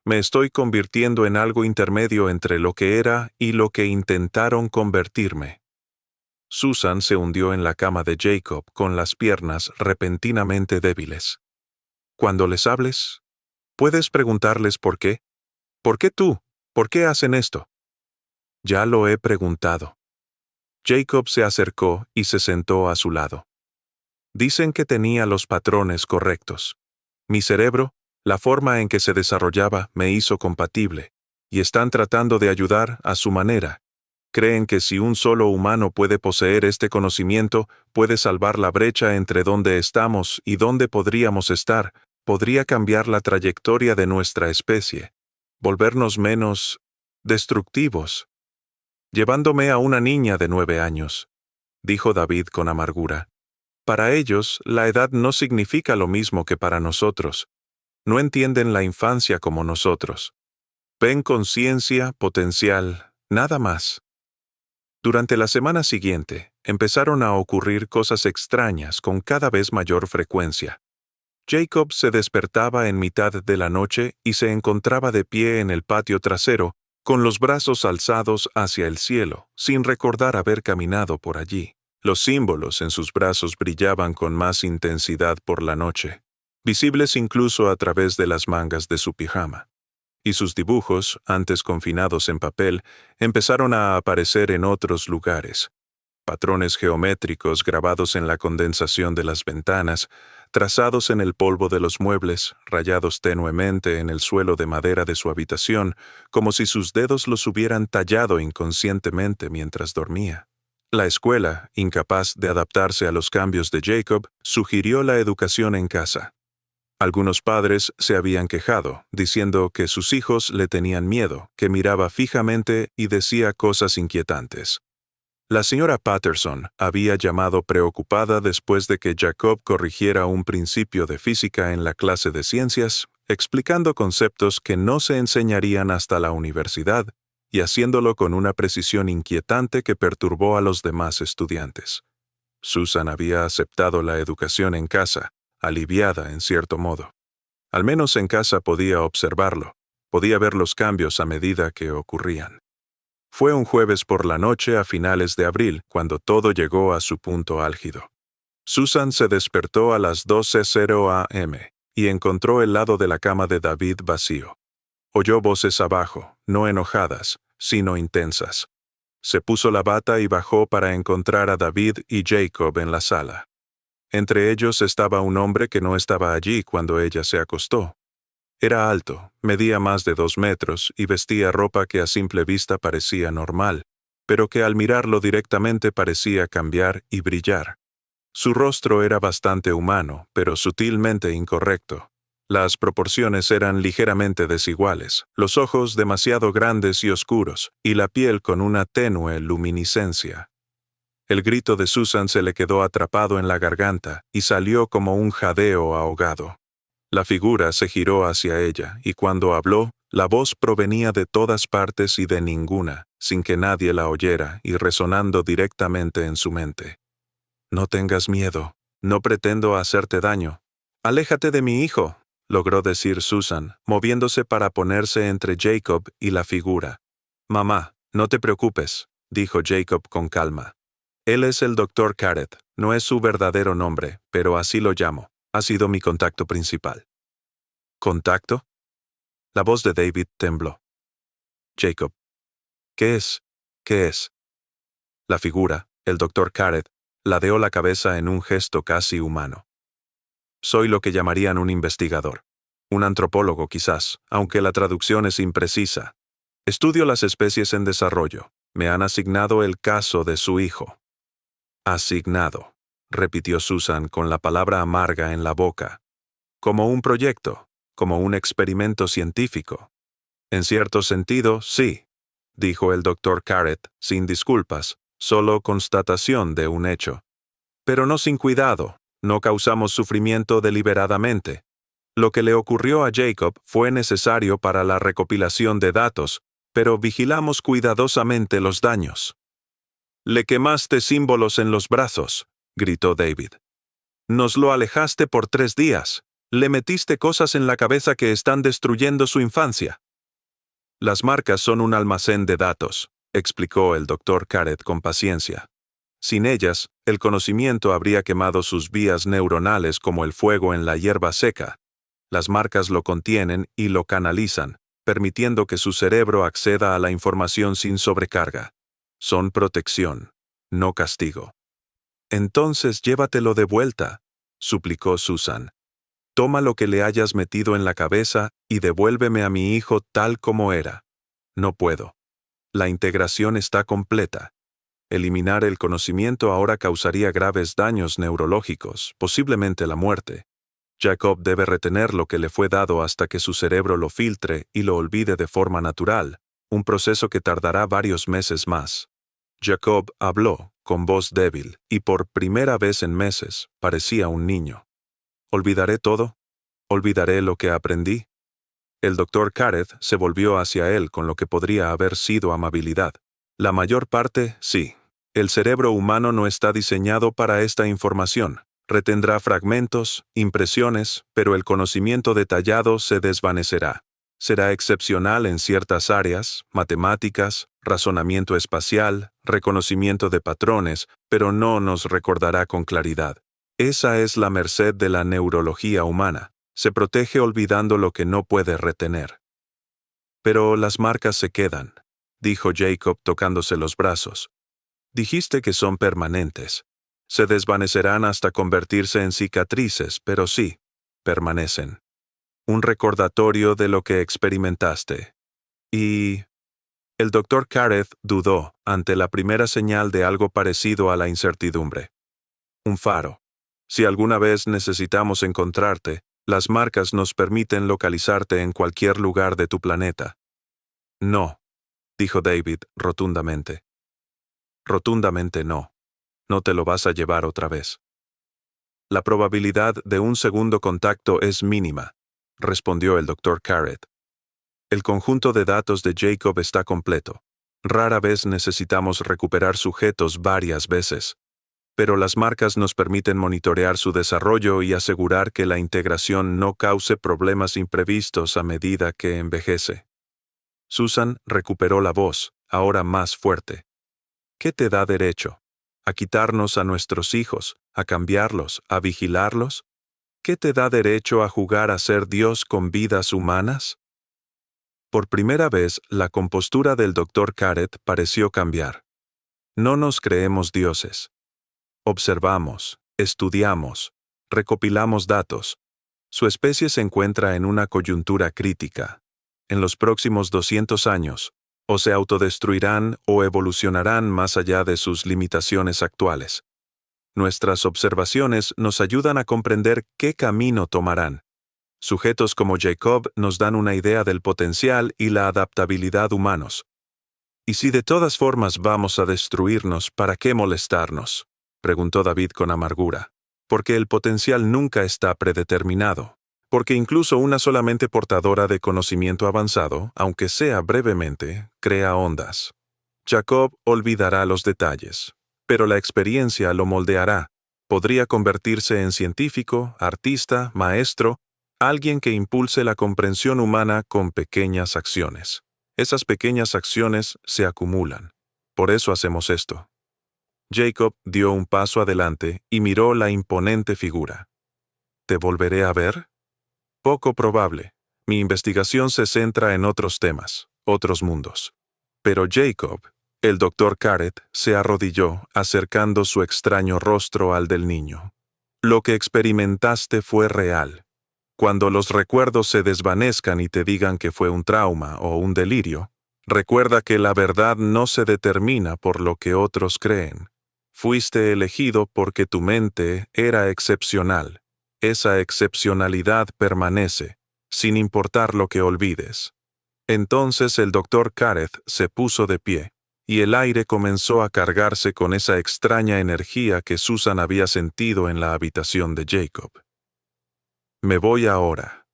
Me estoy convirtiendo en algo intermedio entre lo que era y lo que intentaron convertirme. Susan se hundió en la cama de Jacob con las piernas repentinamente débiles. Cuando les hables, puedes preguntarles por qué. ¿Por qué tú? ¿Por qué hacen esto? Ya lo he preguntado. Jacob se acercó y se sentó a su lado. Dicen que tenía los patrones correctos. Mi cerebro, la forma en que se desarrollaba, me hizo compatible, y están tratando de ayudar a su manera. Creen que si un solo humano puede poseer este conocimiento, puede salvar la brecha entre donde estamos y donde podríamos estar, podría cambiar la trayectoria de nuestra especie, volvernos menos destructivos. Llevándome a una niña de 9 años, dijo David con amargura. Para ellos, la edad no significa lo mismo que para nosotros. No entienden la infancia como nosotros. Ven conciencia, potencial, nada más. Durante la semana siguiente, empezaron a ocurrir cosas extrañas con cada vez mayor frecuencia. Jacob se despertaba en mitad de la noche y se encontraba de pie en el patio trasero, con los brazos alzados hacia el cielo, sin recordar haber caminado por allí. Los símbolos en sus brazos brillaban con más intensidad por la noche, visibles incluso a través de las mangas de su pijama. Y sus dibujos, antes confinados en papel, empezaron a aparecer en otros lugares. Patrones geométricos grabados en la condensación de las ventanas, trazados en el polvo de los muebles, rayados tenuemente en el suelo de madera de su habitación, como si sus dedos los hubieran tallado inconscientemente mientras dormía. La escuela, incapaz de adaptarse a los cambios de Jacob, sugirió la educación en casa. Algunos padres se habían quejado, diciendo que sus hijos le tenían miedo, que miraba fijamente y decía cosas inquietantes. La señora Patterson había llamado preocupada después de que Jacob corrigiera un principio de física en la clase de ciencias, explicando conceptos que no se enseñarían hasta la universidad, y haciéndolo con una precisión inquietante que perturbó a los demás estudiantes. Susan había aceptado la educación en casa, aliviada en cierto modo. Al menos en casa podía observarlo, podía ver los cambios a medida que ocurrían. Fue un jueves por la noche a finales de abril cuando todo llegó a su punto álgido. Susan se despertó a las 12:00 a.m. y encontró el lado de la cama de David vacío. Oyó voces abajo, no enojadas, sino intensas. Se puso la bata y bajó para encontrar a David y Jacob en la sala. Entre ellos estaba un hombre que no estaba allí cuando ella se acostó. Era alto, medía más de 2 metros y vestía ropa que a simple vista parecía normal, pero que al mirarlo directamente parecía cambiar y brillar. Su rostro era bastante humano, pero sutilmente incorrecto. Las proporciones eran ligeramente desiguales, los ojos demasiado grandes y oscuros, y la piel con una tenue luminiscencia. El grito de Susan se le quedó atrapado en la garganta y salió como un jadeo ahogado. La figura se giró hacia ella, y cuando habló, la voz provenía de todas partes y de ninguna, sin que nadie la oyera y resonando directamente en su mente. «No tengas miedo. No pretendo hacerte daño. Aléjate de mi hijo», logró decir Susan, moviéndose para ponerse entre Jacob y la figura. «Mamá, no te preocupes», dijo Jacob con calma. «Él es el Dr. Caret. No es su verdadero nombre, pero así lo llamo. Ha sido mi contacto principal». «¿Contacto?» La voz de David tembló. «Jacob, ¿qué es? ¿Qué es?» La figura, el Dr. Caret, ladeó la cabeza en un gesto casi humano. «Soy lo que llamarían un investigador. Un antropólogo quizás, aunque la traducción es imprecisa. Estudio las especies en desarrollo. Me han asignado el caso de su hijo. Asignado, repitió Susan con la palabra amarga en la boca. Como un proyecto, como un experimento científico. En cierto sentido, sí, dijo el doctor Carrett, sin disculpas, solo constatación de un hecho. Pero no sin cuidado, no causamos sufrimiento deliberadamente. Lo que le ocurrió a Jacob fue necesario para la recopilación de datos, pero vigilamos cuidadosamente los daños. «Le quemaste símbolos en los brazos», gritó David. «Nos lo alejaste por 3 días. Le metiste cosas en la cabeza que están destruyendo su infancia». «Las marcas son un almacén de datos», explicó el doctor Carrett con paciencia. «Sin ellas, el conocimiento habría quemado sus vías neuronales como el fuego en la hierba seca. Las marcas lo contienen y lo canalizan, permitiendo que su cerebro acceda a la información sin sobrecarga. Son protección, no castigo». «Entonces llévatelo de vuelta», suplicó Susan. «Toma lo que le hayas metido en la cabeza y devuélveme a mi hijo tal como era». «No puedo. La integración está completa. Eliminar el conocimiento ahora causaría graves daños neurológicos, posiblemente la muerte. Jacob debe retener lo que le fue dado hasta que su cerebro lo filtre y lo olvide de forma natural, un proceso que tardará varios meses más». Jacob habló, con voz débil, y por primera vez en meses, parecía un niño. «¿Olvidaré todo? ¿Olvidaré lo que aprendí?» El doctor Carrett se volvió hacia él con lo que podría haber sido amabilidad. «La mayor parte, sí. El cerebro humano no está diseñado para esta información. Retendrá fragmentos, impresiones, pero el conocimiento detallado se desvanecerá. Será excepcional en ciertas áreas, matemáticas, razonamiento espacial, reconocimiento de patrones, pero no nos recordará con claridad. Esa es la merced de la neurología humana. Se protege olvidando lo que no puede retener». «Pero las marcas se quedan», dijo Jacob tocándose los brazos. «Dijiste que son permanentes. Se desvanecerán hasta convertirse en cicatrices, pero sí, permanecen. Un recordatorio de lo que experimentaste. Y...» El doctor Carrett dudó ante la primera señal de algo parecido a la incertidumbre. «Un faro. Si alguna vez necesitamos encontrarte, las marcas nos permiten localizarte en cualquier lugar de tu planeta». «No», dijo David rotundamente. «Rotundamente no. No te lo vas a llevar otra vez». «La probabilidad de un segundo contacto es mínima», respondió el doctor Carrett. «El conjunto de datos de Jacob está completo. Rara vez necesitamos recuperar sujetos varias veces. Pero las marcas nos permiten monitorear su desarrollo y asegurar que la integración no cause problemas imprevistos a medida que envejece». Susan recuperó la voz, ahora más fuerte. «¿Qué te da derecho? ¿A quitarnos a nuestros hijos? ¿A cambiarlos? ¿A vigilarlos? ¿Qué te da derecho a jugar a ser Dios con vidas humanas?» Por primera vez, la compostura del doctor Carrett pareció cambiar. «No nos creemos dioses. Observamos, estudiamos, recopilamos datos. Su especie se encuentra en una coyuntura crítica. En los próximos 200 años, o se autodestruirán o evolucionarán más allá de sus limitaciones actuales. Nuestras observaciones nos ayudan a comprender qué camino tomarán. Sujetos como Jacob nos dan una idea del potencial y la adaptabilidad humanos. ¿Y si de todas formas vamos a destruirnos, para qué molestarnos?», preguntó David con amargura. «Porque el potencial nunca está predeterminado. Porque incluso una solamente portadora de conocimiento avanzado, aunque sea brevemente, crea ondas. Jacob olvidará los detalles, pero la experiencia lo moldeará. Podría convertirse en científico, artista, maestro, alguien que impulse la comprensión humana con pequeñas acciones. Esas pequeñas acciones se acumulan. Por eso hacemos esto». Jacob dio un paso adelante y miró la imponente figura. «¿Te volveré a ver?» «Poco probable. Mi investigación se centra en otros temas, otros mundos». Pero Jacob, el doctor Carrett, se arrodilló, acercando su extraño rostro al del niño. «Lo que experimentaste fue real. Cuando los recuerdos se desvanezcan y te digan que fue un trauma o un delirio, recuerda que la verdad no se determina por lo que otros creen. Fuiste elegido porque tu mente era excepcional. Esa excepcionalidad permanece, sin importar lo que olvides. Entonces el doctor Careth se puso de pie, y el aire comenzó a cargarse con esa extraña energía que Susan había sentido en la habitación de Jacob. Me voy ahora.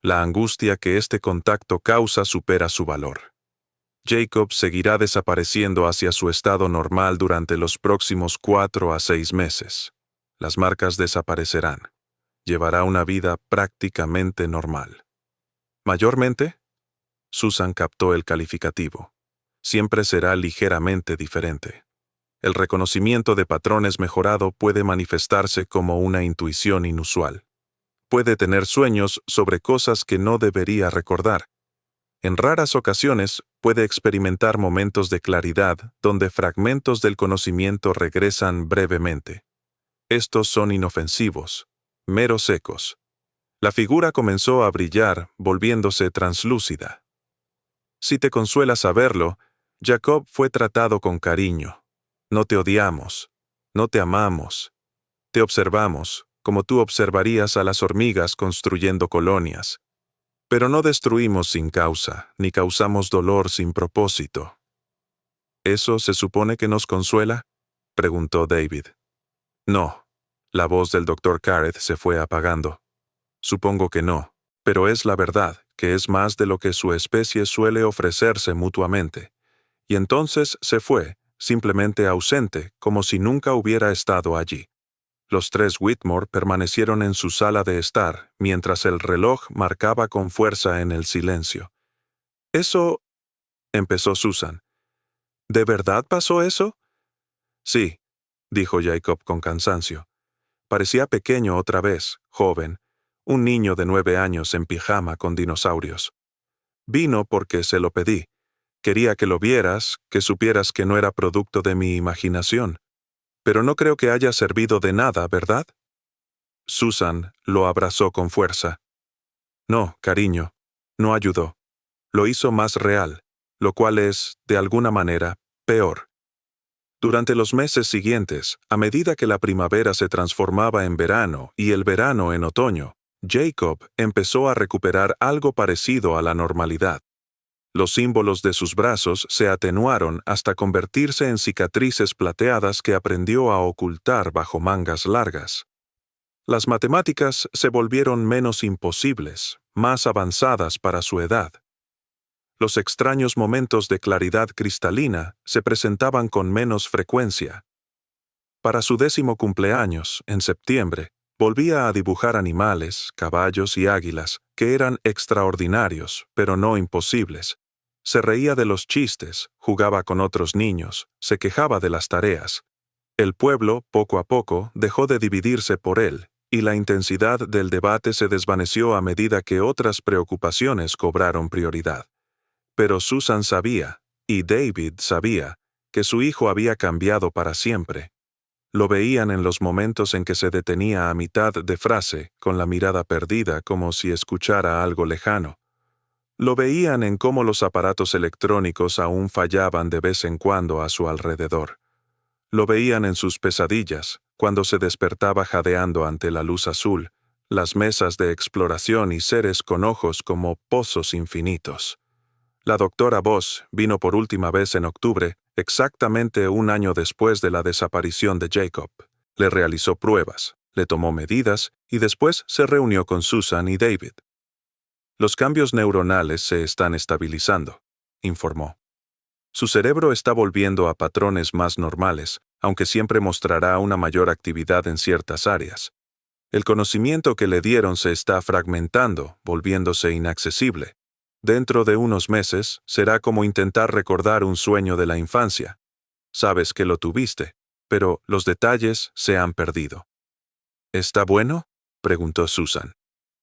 La angustia que este contacto causa supera su valor. Jacob seguirá desapareciendo hacia su estado normal durante los próximos 4 a 6 meses. Las marcas desaparecerán. Llevará una vida prácticamente normal. Mayormente, Susan captó el calificativo. Siempre será ligeramente diferente. El reconocimiento de patrones mejorado puede manifestarse como una intuición inusual. Puede tener sueños sobre cosas que no debería recordar. En raras ocasiones, puede experimentar momentos de claridad donde fragmentos del conocimiento regresan brevemente. Estos son inofensivos, meros ecos. La figura comenzó a brillar, volviéndose translúcida. Si te consuela saberlo, Jacob fue tratado con cariño. No te odiamos, no te amamos. Te observamos, como tú observarías a las hormigas construyendo colonias. Pero no destruimos sin causa, ni causamos dolor sin propósito. ¿Eso se supone que nos consuela?, preguntó David. No. La voz del doctor Careth se fue apagando. Supongo que no, pero es la verdad, que es más de lo que su especie suele ofrecerse mutuamente. Y entonces se fue, simplemente ausente, como si nunca hubiera estado allí. Los tres Whitmore permanecieron en su sala de estar, mientras el reloj marcaba con fuerza en el silencio. «Eso», empezó Susan. «¿De verdad pasó eso?» «Sí», dijo Jacob con cansancio. Parecía pequeño otra vez, joven, un niño de 9 años en pijama con dinosaurios. Vino porque se lo pedí. Quería que lo vieras, que supieras que no era producto de mi imaginación. Pero no creo que haya servido de nada, ¿verdad?» Susan lo abrazó con fuerza. «No, cariño, no ayudó. Lo hizo más real, lo cual es, de alguna manera, peor». Durante los meses siguientes, a medida que la primavera se transformaba en verano y el verano en otoño, Jacob empezó a recuperar algo parecido a la normalidad. Los símbolos de sus brazos se atenuaron hasta convertirse en cicatrices plateadas que aprendió a ocultar bajo mangas largas. Las matemáticas se volvieron menos imposibles, más avanzadas para su edad. Los extraños momentos de claridad cristalina se presentaban con menos frecuencia. Para su 10º cumpleaños, en septiembre, volvía a dibujar animales, caballos y águilas, que eran extraordinarios, pero no imposibles. Se reía de los chistes, jugaba con otros niños, se quejaba de las tareas. El pueblo, poco a poco, dejó de dividirse por él, y la intensidad del debate se desvaneció a medida que otras preocupaciones cobraron prioridad. Pero Susan sabía, y David sabía, que su hijo había cambiado para siempre. Lo veían en los momentos en que se detenía a mitad de frase, con la mirada perdida como si escuchara algo lejano. Lo veían en cómo los aparatos electrónicos aún fallaban de vez en cuando a su alrededor. Lo veían en sus pesadillas, cuando se despertaba jadeando ante la luz azul, las mesas de exploración y seres con ojos como pozos infinitos. La doctora Voss vino por última vez en octubre, exactamente 1 año después de la desaparición de Jacob. Le realizó pruebas, le tomó medidas y después se reunió con Susan y David. «Los cambios neuronales se están estabilizando», informó. «Su cerebro está volviendo a patrones más normales, aunque siempre mostrará una mayor actividad en ciertas áreas. El conocimiento que le dieron se está fragmentando, volviéndose inaccesible. Dentro de unos meses, será como intentar recordar un sueño de la infancia. Sabes que lo tuviste, pero los detalles se han perdido». «¿Está bueno?», preguntó Susan.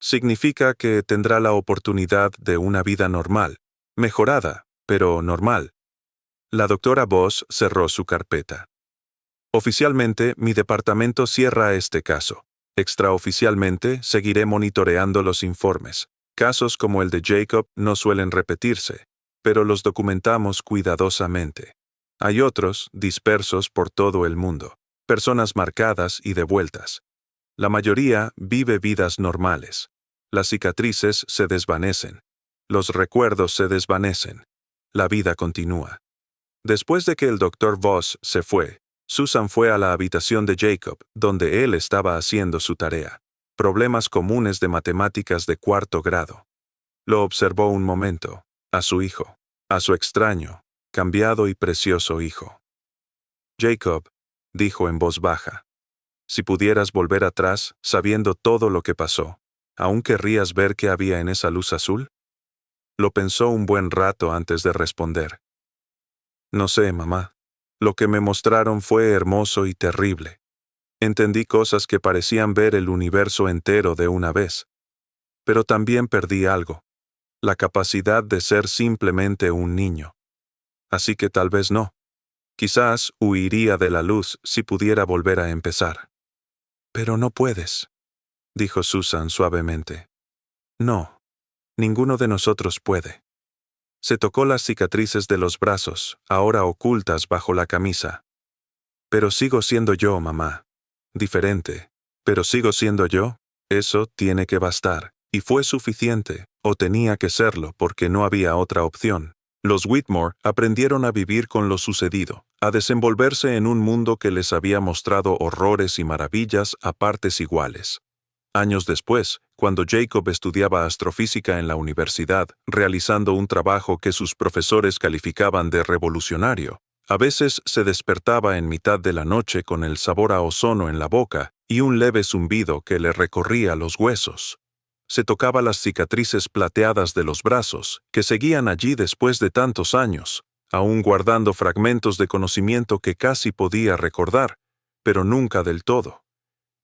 «Significa que tendrá la oportunidad de una vida normal, mejorada, pero normal». La doctora Voss cerró su carpeta. «Oficialmente, mi departamento cierra este caso. Extraoficialmente, seguiré monitoreando los informes. Casos como el de Jacob no suelen repetirse, pero los documentamos cuidadosamente. Hay otros, dispersos por todo el mundo, personas marcadas y devueltas. La mayoría vive vidas normales. Las cicatrices se desvanecen. Los recuerdos se desvanecen. La vida continúa. Después de que el Dr. Voss se fue, Susan fue a la habitación de Jacob, donde él estaba haciendo su tarea. Problemas comunes de matemáticas de cuarto grado. Lo observó un momento, a su hijo, a su extraño, cambiado y precioso hijo. Jacob, dijo en voz baja, si pudieras volver atrás, sabiendo todo lo que pasó, ¿aún querrías ver qué había en esa luz azul? Lo pensó un buen rato antes de responder. No sé, mamá. Lo que me mostraron fue hermoso y terrible. Entendí cosas que parecían ver el universo entero de una vez. Pero también perdí algo, la capacidad de ser simplemente un niño. Así que tal vez no. Quizás huiría de la luz si pudiera volver a empezar. Pero no puedes, dijo Susan suavemente. No, ninguno de nosotros puede. Se tocó las cicatrices de los brazos, ahora ocultas bajo la camisa. Pero sigo siendo yo, mamá. Diferente. Pero sigo siendo yo. Eso tiene que bastar. Y fue suficiente, o tenía que serlo porque no había otra opción. Los Whitmore aprendieron a vivir con lo sucedido, a desenvolverse en un mundo que les había mostrado horrores y maravillas a partes iguales. Años después, cuando Jacob estudiaba astrofísica en la universidad, realizando un trabajo que sus profesores calificaban de revolucionario, a veces se despertaba en mitad de la noche con el sabor a ozono en la boca y un leve zumbido que le recorría los huesos. Se tocaba las cicatrices plateadas de los brazos, que seguían allí después de tantos años, aún guardando fragmentos de conocimiento que casi podía recordar, pero nunca del todo.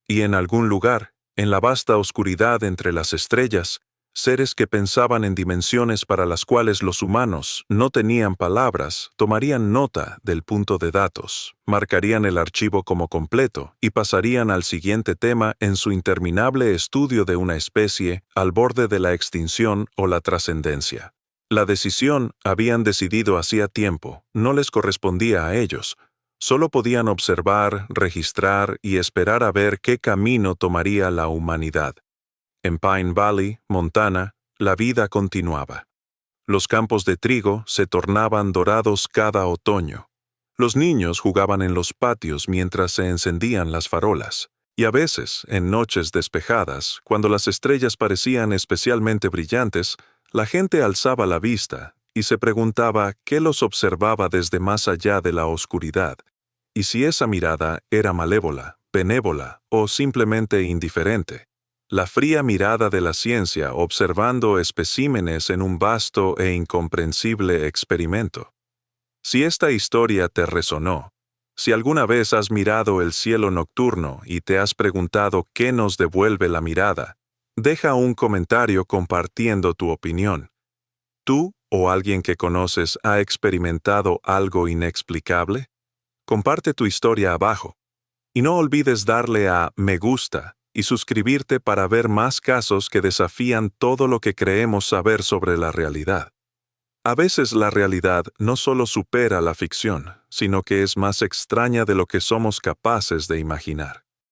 Y en algún lugar, en la vasta oscuridad entre las estrellas, seres que pensaban en dimensiones para las cuales los humanos no tenían palabras, tomarían nota del punto de datos, marcarían el archivo como completo y pasarían al siguiente tema en su interminable estudio de una especie al borde de la extinción o la trascendencia. La decisión habían decidido hacía tiempo, no les correspondía a ellos. Solo podían observar, registrar y esperar a ver qué camino tomaría la humanidad. En Pine Valley, Montana, la vida continuaba. Los campos de trigo se tornaban dorados cada otoño. Los niños jugaban en los patios mientras se encendían las farolas, y a veces, en noches despejadas, cuando las estrellas parecían especialmente brillantes, la gente alzaba la vista y se preguntaba qué los observaba desde más allá de la oscuridad, y si esa mirada era malévola, benévola o simplemente indiferente. La fría mirada de la ciencia observando especímenes en un vasto e incomprensible experimento. Si esta historia te resonó, si alguna vez has mirado el cielo nocturno y te has preguntado qué nos devuelve la mirada, deja un comentario compartiendo tu opinión. ¿Tú o alguien que conoces ha experimentado algo inexplicable? Comparte tu historia abajo. Y no olvides darle a me gusta y suscribirte para ver más casos que desafían todo lo que creemos saber sobre la realidad. A veces la realidad no solo supera la ficción, sino que es más extraña de lo que somos capaces de imaginar.